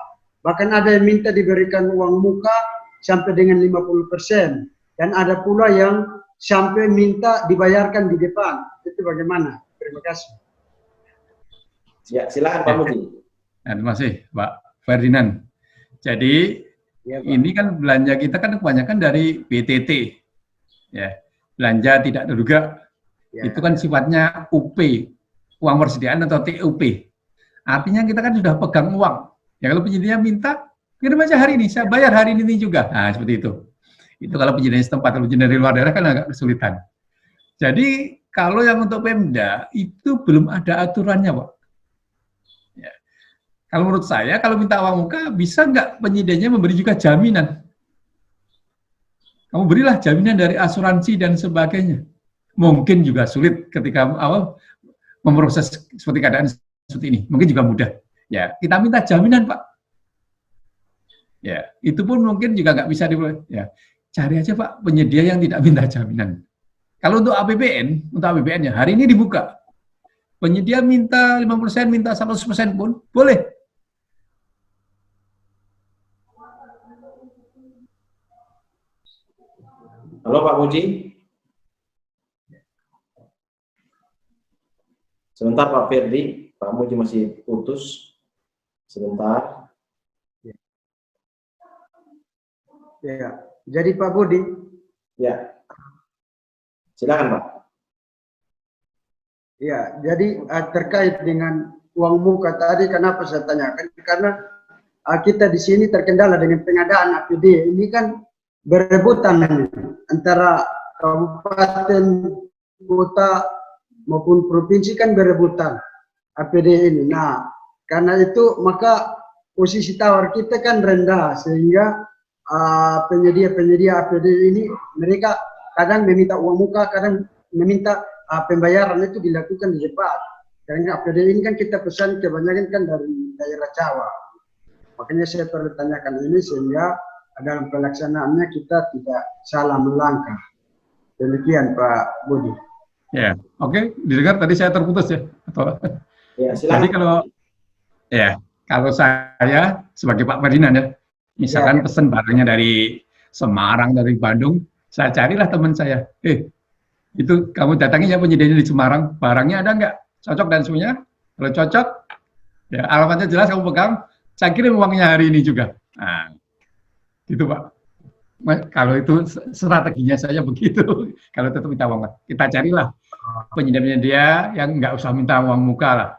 Speaker 10: Bahkan ada yang minta diberikan uang muka sampai dengan 50%. Dan ada pula yang sampai minta dibayarkan di depan. Itu bagaimana? Terima kasih.
Speaker 1: Ya, silakan Pak Muji.
Speaker 2: Terima kasih Pak Ferdinand. Jadi
Speaker 10: Ya, Pak.
Speaker 2: Ini kan belanja kita kan kebanyakan dari BTT, ya, belanja tidak terduga.
Speaker 10: Ya,
Speaker 2: Itu kan sifatnya UP, uang persediaan atau TUP. Artinya kita kan sudah pegang uang. Ya kalau penyedia minta, kirim aja hari ini, saya bayar hari ini juga. Nah, seperti itu. Itu kalau penyedia setempat, kalau penyedia dari luar daerah kan agak kesulitan. Jadi kalau yang untuk Pemda itu belum ada aturannya, Pak. Ya. Kalau menurut saya, kalau minta uang muka, bisa nggak penyedianya memberi juga jaminan? Kamu berilah jaminan dari asuransi dan sebagainya. Mungkin juga sulit ketika awal memproses seperti keadaan seperti ini. Mungkin juga mudah. Ya, kita minta jaminan, Pak. Ya, itu pun mungkin juga nggak bisa dibuat. Ya, cari aja, Pak, penyedia yang tidak minta jaminan. Kalau untuk APBN ya hari ini dibuka. Penyedia minta 50%, minta 100% pun boleh.
Speaker 1: Halo Pak Muji. Sebentar Pak Firdi, Pak Muji masih putus. Sebentar.
Speaker 10: Ya, jadi Pak Budi.
Speaker 1: Ya. Silakan Pak.
Speaker 10: Ya, jadi terkait dengan uang muka tadi, kenapa saya tanyakan? Karena kita di sini terkendala dengan pengadaan APD. Ini kan berebutan antara kabupaten, kota maupun provinsi kan berebutan APD ini. Nah, karena itu maka posisi tawar kita kan rendah sehingga penyedia-penyedia APD ini mereka kadang meminta uang muka, kadang meminta pembayaran itu dilakukan di cepat. Karena APD ini kan kita pesan kebanyakan kan dari daerah Jawa. Makanya saya perlu tanyakan ini sehingga dalam pelaksanaannya kita tidak salah melangkah. Demikian Pak Budi.
Speaker 2: Ya, oke. Didengar tadi saya terputus ya? Atau...
Speaker 1: Ya, silakan.
Speaker 2: Jadi kalau saya sebagai Pak Ferdinand ya, misalkan pesan barangnya dari Semarang, dari Bandung, saya carilah teman saya. Itu kamu datangi ya penyedianya di Semarang, barangnya ada nggak? Cocok dan semuanya? Kalau cocok, ya alamatnya jelas kamu pegang, saya kirim uangnya hari ini juga. Nah, gitu Pak. Kalau itu strateginya saya begitu. Kalau tetap minta uang, kita carilah penyedia-penyedia yang nggak usah minta uang muka lah.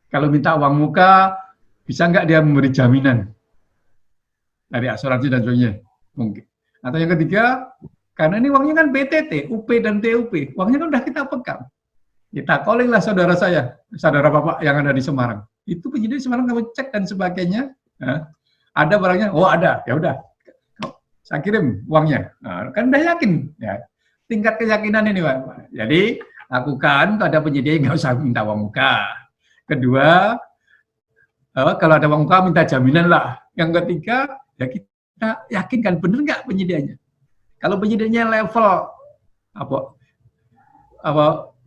Speaker 2: Kalau minta uang muka, bisa nggak dia memberi jaminan dari asuransi dan sebagainya? Mungkin. Atau yang ketiga, karena ini uangnya kan BTT, UP dan TUP, uangnya kan udah kita pegang. Kita calling lah saudara saya, saudara bapak yang ada di Semarang. Itu penyedia di Semarang kamu cek dan sebagainya. Nah, ada barangnya, oh ada, ya udah. Saya kirim uangnya. Nah, kan udah yakin. Ya. Tingkat keyakinan ini, Pak. Jadi, lakukan pada penyedia nggak usah minta uang muka. Kedua, kalau ada uang muka, minta jaminan lah. Yang ketiga, ya kita yakinkan benar nggak penyedianya. Kalau penyedianya level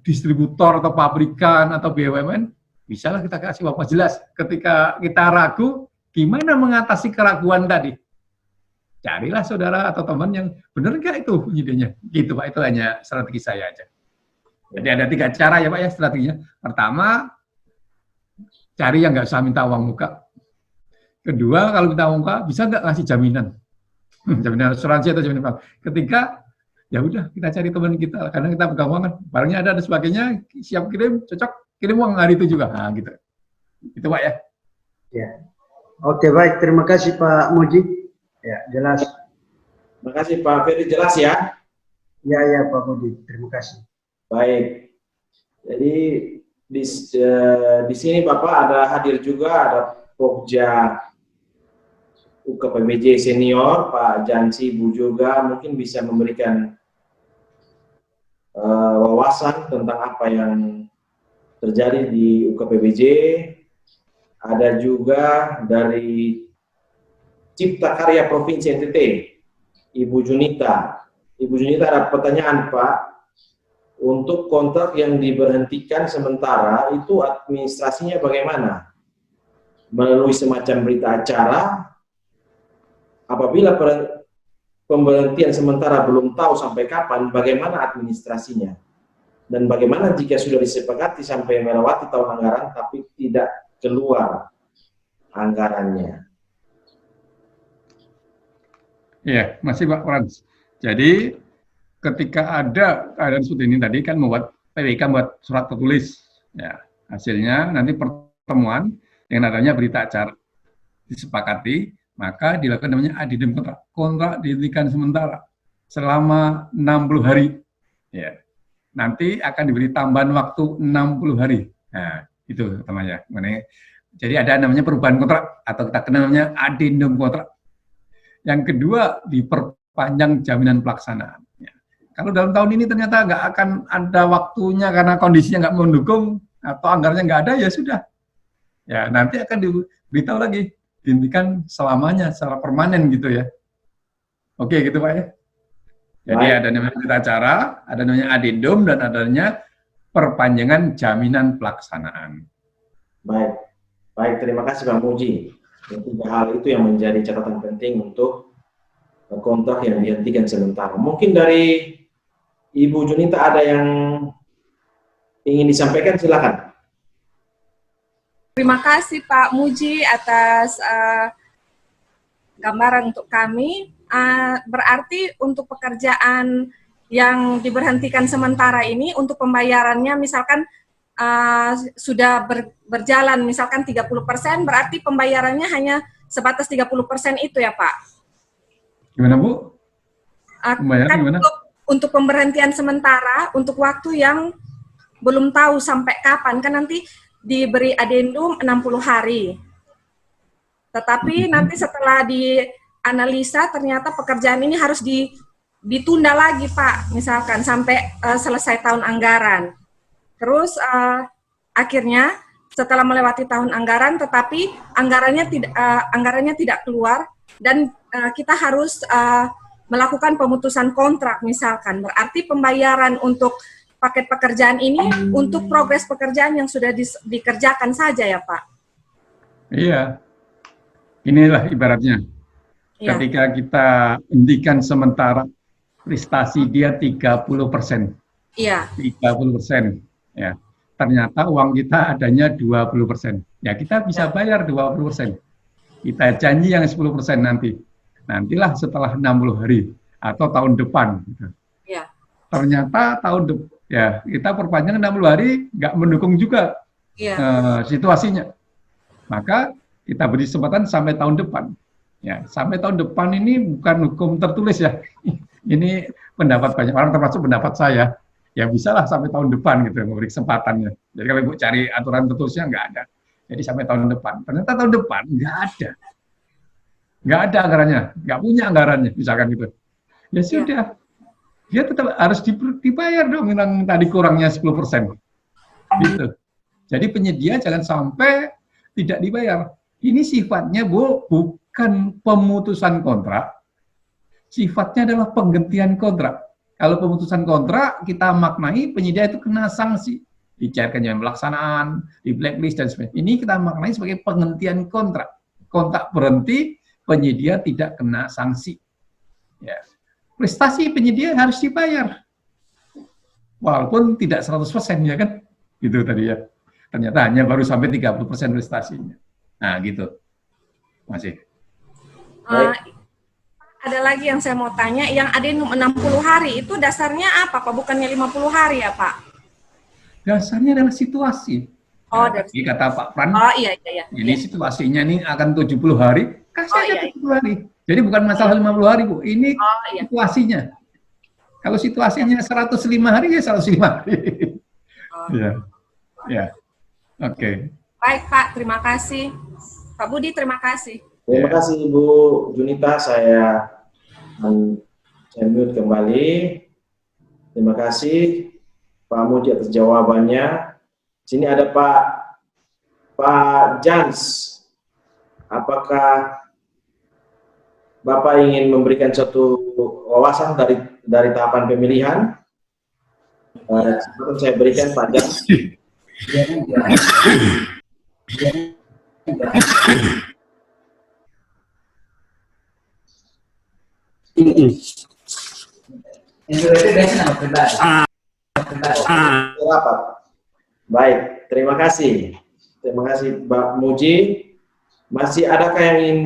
Speaker 2: distributor atau pabrikan atau BUMN, bisalah kita kasih uang jelas. Ketika kita ragu, gimana mengatasi keraguan tadi? Carilah saudara atau teman yang benar nggak itu penyedianya. Gitu Pak, itu hanya strategi saya aja. Jadi ada 3 cara ya Pak ya strateginya. Pertama, cari yang nggak usah minta uang muka. Kedua, kalau minta uang muka, bisa nggak ngasih jaminan? Jaminan asuransi atau jaminan bank. Ketiga, ya udah kita cari teman kita, karena kita pegang uang kan, barangnya ada dan sebagainya, siap kirim, cocok, kirim uang hari itu juga. Nah gitu. Itu Pak ya.
Speaker 10: Ya. Oke baik, terima kasih Pak Muji. Ya, jelas.
Speaker 1: Terima kasih Pak Ferdi, jelas ya?
Speaker 10: Ya Pak Budi, terima kasih.
Speaker 1: Baik. Jadi di sini Bapak ada hadir juga, ada Pokja UKPBJ Senior, Pak Jansi Bu juga mungkin bisa memberikan wawasan tentang apa yang terjadi di UKPBJ. Ada juga dari Cipta Karya Provinsi NTT, Ibu Junita. Ibu Junita, ada pertanyaan Pak, untuk kontrak yang diberhentikan sementara itu administrasinya bagaimana? Melalui semacam berita acara, apabila pemberhentian sementara belum tahu sampai kapan, bagaimana administrasinya? Dan bagaimana jika sudah disepakati sampai melewati tahun anggaran tapi tidak keluar anggarannya?
Speaker 2: Iya, masih Pak Frans. Jadi ketika ada keadaan seperti ini tadi kan membuat PWK membuat surat tertulis. Ya, hasilnya nanti pertemuan dengan adanya berita acara disepakati, maka dilakukan namanya addendum kontrak. Kontrak dihentikan sementara selama 60 hari. Ya. Nanti akan diberi tambahan waktu 60 hari. Nah, itu namanya. Jadi ada namanya perubahan kontrak atau kita kenal namanya addendum kontrak. Yang kedua, diperpanjang jaminan pelaksanaan. Ya. Kalau dalam tahun ini ternyata nggak akan ada waktunya karena kondisinya nggak mendukung atau anggarannya nggak ada, ya sudah. Ya, nanti akan diberitahu lagi, dihentikan selamanya secara permanen gitu ya. Oke, gitu Pak ya. Jadi ada namanya berita acara, ada namanya addendum, dan adanya perpanjangan jaminan pelaksanaan.
Speaker 1: Baik, baik, terima kasih Pak Muji. Tiga hal itu yang menjadi catatan penting untuk kontrak yang dihentikan sementara. Mungkin dari Ibu Junita ada yang ingin disampaikan, silakan.
Speaker 11: Terima kasih Pak Muji atas gambaran untuk kami. Berarti untuk pekerjaan yang diberhentikan sementara ini, untuk pembayarannya misalkan sudah berjalan misalkan 30%, berarti pembayarannya hanya sebatas 30% itu ya Pak?
Speaker 2: Gimana Bu?
Speaker 11: Kan
Speaker 2: gimana?
Speaker 11: Untuk pemberhentian sementara, untuk waktu yang belum tahu sampai kapan, kan nanti diberi adendum 60 hari. Tetapi nanti setelah dianalisa ternyata pekerjaan ini harus ditunda lagi Pak, misalkan sampai selesai tahun anggaran. Terus akhirnya setelah melewati tahun anggaran, tetapi anggarannya tidak keluar dan kita harus melakukan pemutusan kontrak misalkan. Berarti pembayaran untuk paket pekerjaan ini untuk progres pekerjaan yang sudah dikerjakan saja ya Pak? Iya,
Speaker 2: inilah ibaratnya.
Speaker 11: Iya.
Speaker 2: Ketika kita hentikan sementara, prestasi dia 30%.
Speaker 11: Iya.
Speaker 2: 30%. Ya, ternyata uang kita adanya 20%. Ya, kita bisa bayar 20%. Kita janji yang 10% nanti. Nantilah setelah 60 hari atau tahun depan.
Speaker 11: Ya.
Speaker 2: Ternyata kita perpanjang 60 hari nggak mendukung juga situasinya. Maka kita beri kesempatan sampai tahun depan. Ya, sampai tahun depan ini bukan hukum tertulis ya. Ini pendapat banyak orang, termasuk pendapat saya. Ya bisalah sampai tahun depan gitu, memberi kesempatannya. Jadi kalau Ibu cari aturan tertulisnya nggak ada. Jadi sampai tahun depan. Ternyata tahun depan nggak ada. Nggak ada anggarannya, nggak punya anggarannya, misalkan gitu. Ya sudah, dia tetap harus dibayar dong yang tadi kurangnya 10%. Gitu. Jadi penyedia jangan sampai tidak dibayar. Ini sifatnya Bu, bukan pemutusan kontrak, sifatnya adalah penghentian kontrak. Kalau pemutusan kontrak, kita maknai penyedia itu kena sanksi. Dicairkan jaminan pelaksanaan, di blacklist, dan sebagainya. Ini kita maknai sebagai penghentian kontrak. Kontrak berhenti, penyedia tidak kena sanksi. Ya. Prestasi penyedia harus dibayar. Walaupun tidak 100% ya kan? Gitu tadi ya. Ternyata hanya baru sampai 30% prestasinya. Nah gitu. Masih.
Speaker 11: Ada lagi yang saya mau tanya, yang addendum 60 hari itu dasarnya apa Pak? Bukannya 50 hari ya Pak?
Speaker 2: Dasarnya adalah situasi.
Speaker 11: Oh,
Speaker 2: dari kata Pak Pran,
Speaker 11: iya.
Speaker 2: Ini situasinya ini akan 70 hari, kasih aja 70 hari. Jadi bukan masalah 50 hari Bu, ini situasinya. Kalau situasinya 105 hari, ya 105 hari. Ya. Oke.
Speaker 11: Baik Pak, terima kasih. Pak Budi, terima kasih.
Speaker 1: Terima kasih Ibu Junita, saya mute kembali. Terima kasih Pak Muji atas jawabannya. Sini ada Pak Jans. Apakah Bapak ingin memberikan suatu wawasan dari tahapan pemilihan? Saya berikan Pak Jans. Baik, terima kasih. Terima kasih Pak Muji. Masih adakah yang ingin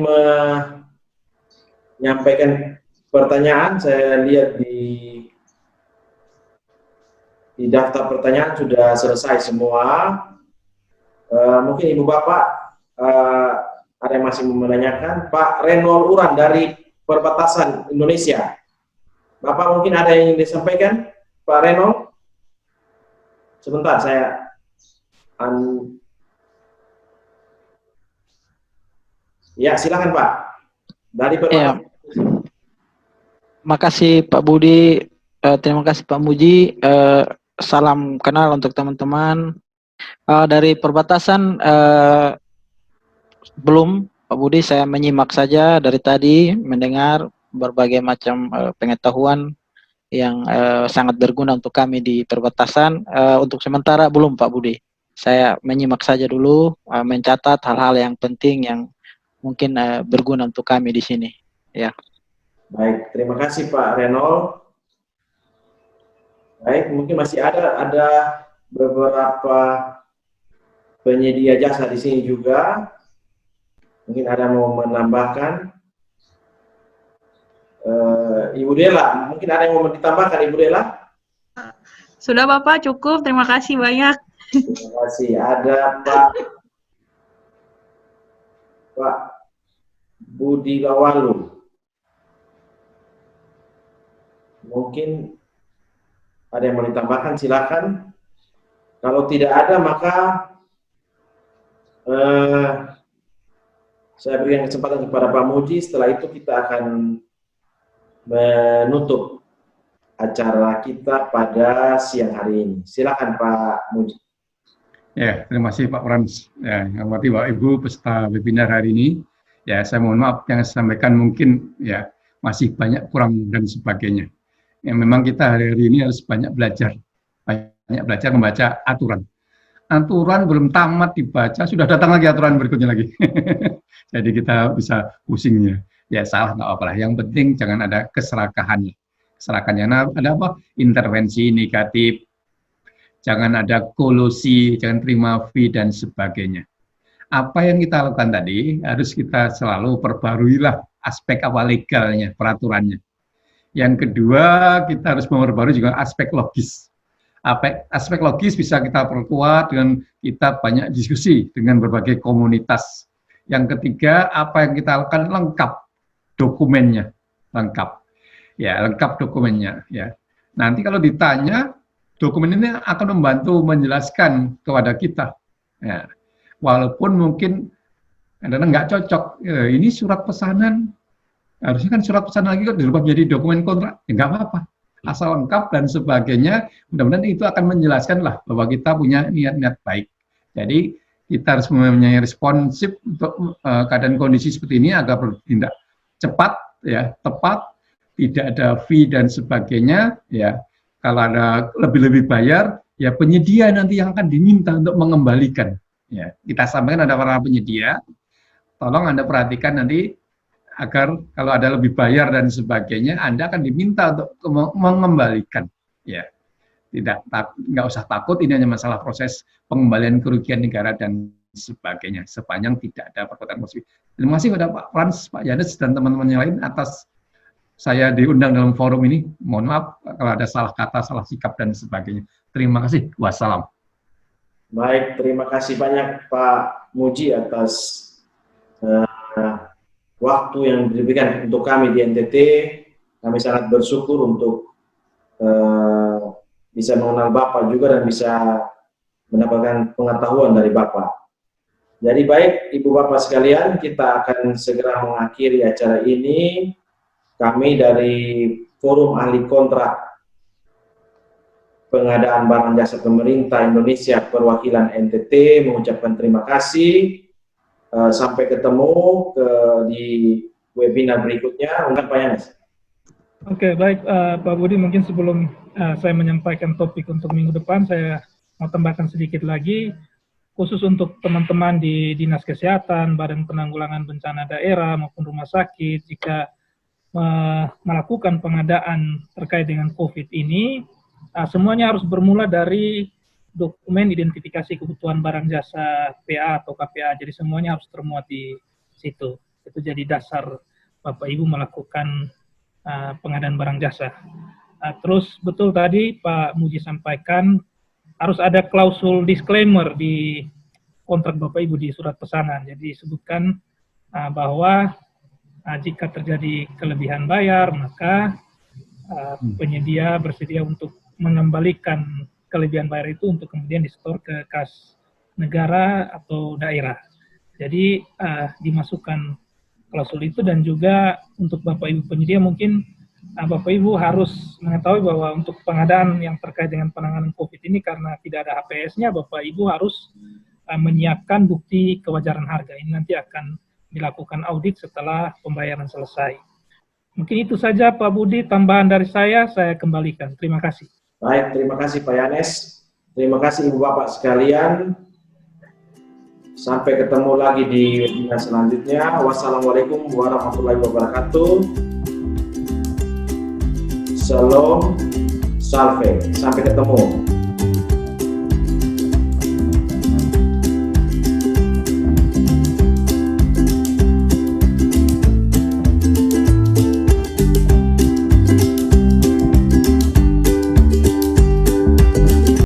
Speaker 1: menyampaikan pertanyaan. Saya lihat di daftar pertanyaan sudah selesai semua. Mungkin Ibu Bapak ada yang masih menanyakan. Pak Renol Uran dari Perbatasan Indonesia. Bapak mungkin ada yang ingin disampaikan, Pak Renol? Sebentar, saya ya, silakan Pak. Dari Perbatasan.
Speaker 12: Makasih Pak Budi, terima kasih Pak Muji. Salam kenal untuk teman-teman. Dari perbatasan belum Pak Budi, saya menyimak saja dari tadi, mendengar berbagai macam pengetahuan yang sangat berguna untuk kami di perbatasan. Untuk sementara belum Pak Budi. Saya menyimak saja dulu, mencatat hal-hal yang penting yang mungkin berguna untuk kami di sini. Ya.
Speaker 1: Baik, terima kasih Pak Renol. Baik, mungkin masih ada beberapa penyedia jasa di sini juga. Mungkin ada mau menambahkan. Ibu Dela, mungkin ada yang mau ditambahkan, Ibu Dela?
Speaker 5: Sudah Bapak, cukup. Terima kasih banyak.
Speaker 1: Terima kasih. Ada Pak Budi Lawalu. Mungkin ada yang mau ditambahkan, silakan. Kalau tidak ada, maka saya berikan kesempatan kepada Pak Muji. Setelah itu kita akan menutup acara kita pada siang hari ini. Silakan Pak Muji.
Speaker 2: Ya, terima kasih Pak Frans. Ya, yang berarti Bapak Ibu peserta webinar hari ini. Ya, saya mohon maaf yang saya sampaikan mungkin ya masih banyak kurang dan sebagainya. Yang memang kita hari ini harus banyak belajar membaca aturan. Aturan belum tamat dibaca, sudah datang lagi aturan berikutnya lagi. Jadi kita bisa pusingnya. Ya salah nggak apa-apa lah. Yang penting jangan ada keserakahannya. Keserakahannya. Nah, ada apa? Intervensi negatif. Jangan ada kolusi, jangan terima fee dan sebagainya. Apa yang kita lakukan tadi harus kita selalu perbaruilah aspek awal legalnya, peraturannya. Yang kedua, kita harus memperbarui juga aspek logis. Aspek logis bisa kita perkuat dengan kita banyak diskusi dengan berbagai komunitas. Yang ketiga, apa yang kita lakukan lengkap dokumennya, lengkap. Ya, lengkap dokumennya. Ya. Nanti kalau ditanya, dokumen ini akan membantu menjelaskan kepada kita. Ya. Walaupun mungkin kadang-kadang nggak cocok. Ini surat pesanan, harusnya kan surat pesanan lagi kok dirubah menjadi dokumen kontrak, ya nggak apa-apa. Asal lengkap dan sebagainya, mudah-mudahan itu akan menjelaskan lah bahwa kita punya niat-niat baik. Jadi kita harus mempunyai responsif untuk keadaan kondisi seperti ini agar bertindak cepat, ya, tepat, tidak ada fee dan sebagainya. Ya, kalau ada lebih-lebih bayar, ya penyedia nanti yang akan diminta untuk mengembalikan. Ya, kita sampaikan ada para penyedia, tolong Anda perhatikan nanti agar kalau ada lebih bayar dan sebagainya, Anda akan diminta untuk mengembalikan. Ya, nggak usah takut, ini hanya masalah proses pengembalian kerugian negara dan sebagainya, sepanjang tidak ada perbuatan korupsi. Terima kasih kepada Pak Frans, Pak Yanes, dan teman-teman yang lain atas saya diundang dalam forum ini. Mohon maaf kalau ada salah kata, salah sikap, dan sebagainya. Terima kasih. Wassalam.
Speaker 1: Baik, terima kasih banyak Pak Muji atas waktu yang diberikan untuk kami di NTT. Kami sangat bersyukur untuk bisa mengenal Bapak juga dan bisa mendapatkan pengetahuan dari Bapak. Jadi baik, Ibu Bapak sekalian, kita akan segera mengakhiri acara ini. Kami dari Forum Ahli Kontrak Pengadaan Barang Jasa Pemerintah Indonesia Perwakilan NTT mengucapkan terima kasih. Sampai ketemu di webinar berikutnya. Mungkin Pak Yanes.
Speaker 8: Oke, baik Pak Budi, mungkin sebelum saya menyampaikan topik untuk minggu depan, saya mau tambahkan sedikit lagi, khusus untuk teman-teman di Dinas Kesehatan, Badan Penanggulangan Bencana Daerah maupun rumah sakit, jika melakukan pengadaan terkait dengan COVID ini, semuanya harus bermula dari dokumen identifikasi kebutuhan barang jasa PA atau KPA. Jadi semuanya harus termuat di situ. Itu jadi dasar Bapak Ibu melakukan pengadaan barang jasa. Terus betul tadi Pak Muji sampaikan harus ada klausul disclaimer di kontrak Bapak Ibu di surat pesanan. Jadi disebutkan bahwa jika terjadi kelebihan bayar, maka penyedia bersedia untuk mengembalikan kelebihan bayar itu untuk kemudian disetor ke kas negara atau daerah. Jadi dimasukkan klausul itu, dan juga untuk Bapak Ibu penyedia mungkin Bapak Ibu harus mengetahui bahwa untuk pengadaan yang terkait dengan penanganan COVID ini karena tidak ada HPS-nya, Bapak Ibu harus menyiapkan bukti kewajaran harga. Ini nanti akan dilakukan audit setelah pembayaran selesai. Mungkin itu saja Pak Budi, tambahan dari saya kembalikan. Terima kasih.
Speaker 1: Baik, terima kasih Pak Yanes. Terima kasih Ibu Bapak sekalian. Sampai ketemu lagi di webinar selanjutnya. Wassalamualaikum warahmatullahi wabarakatuh. Shalom, salve. Sampai ketemu.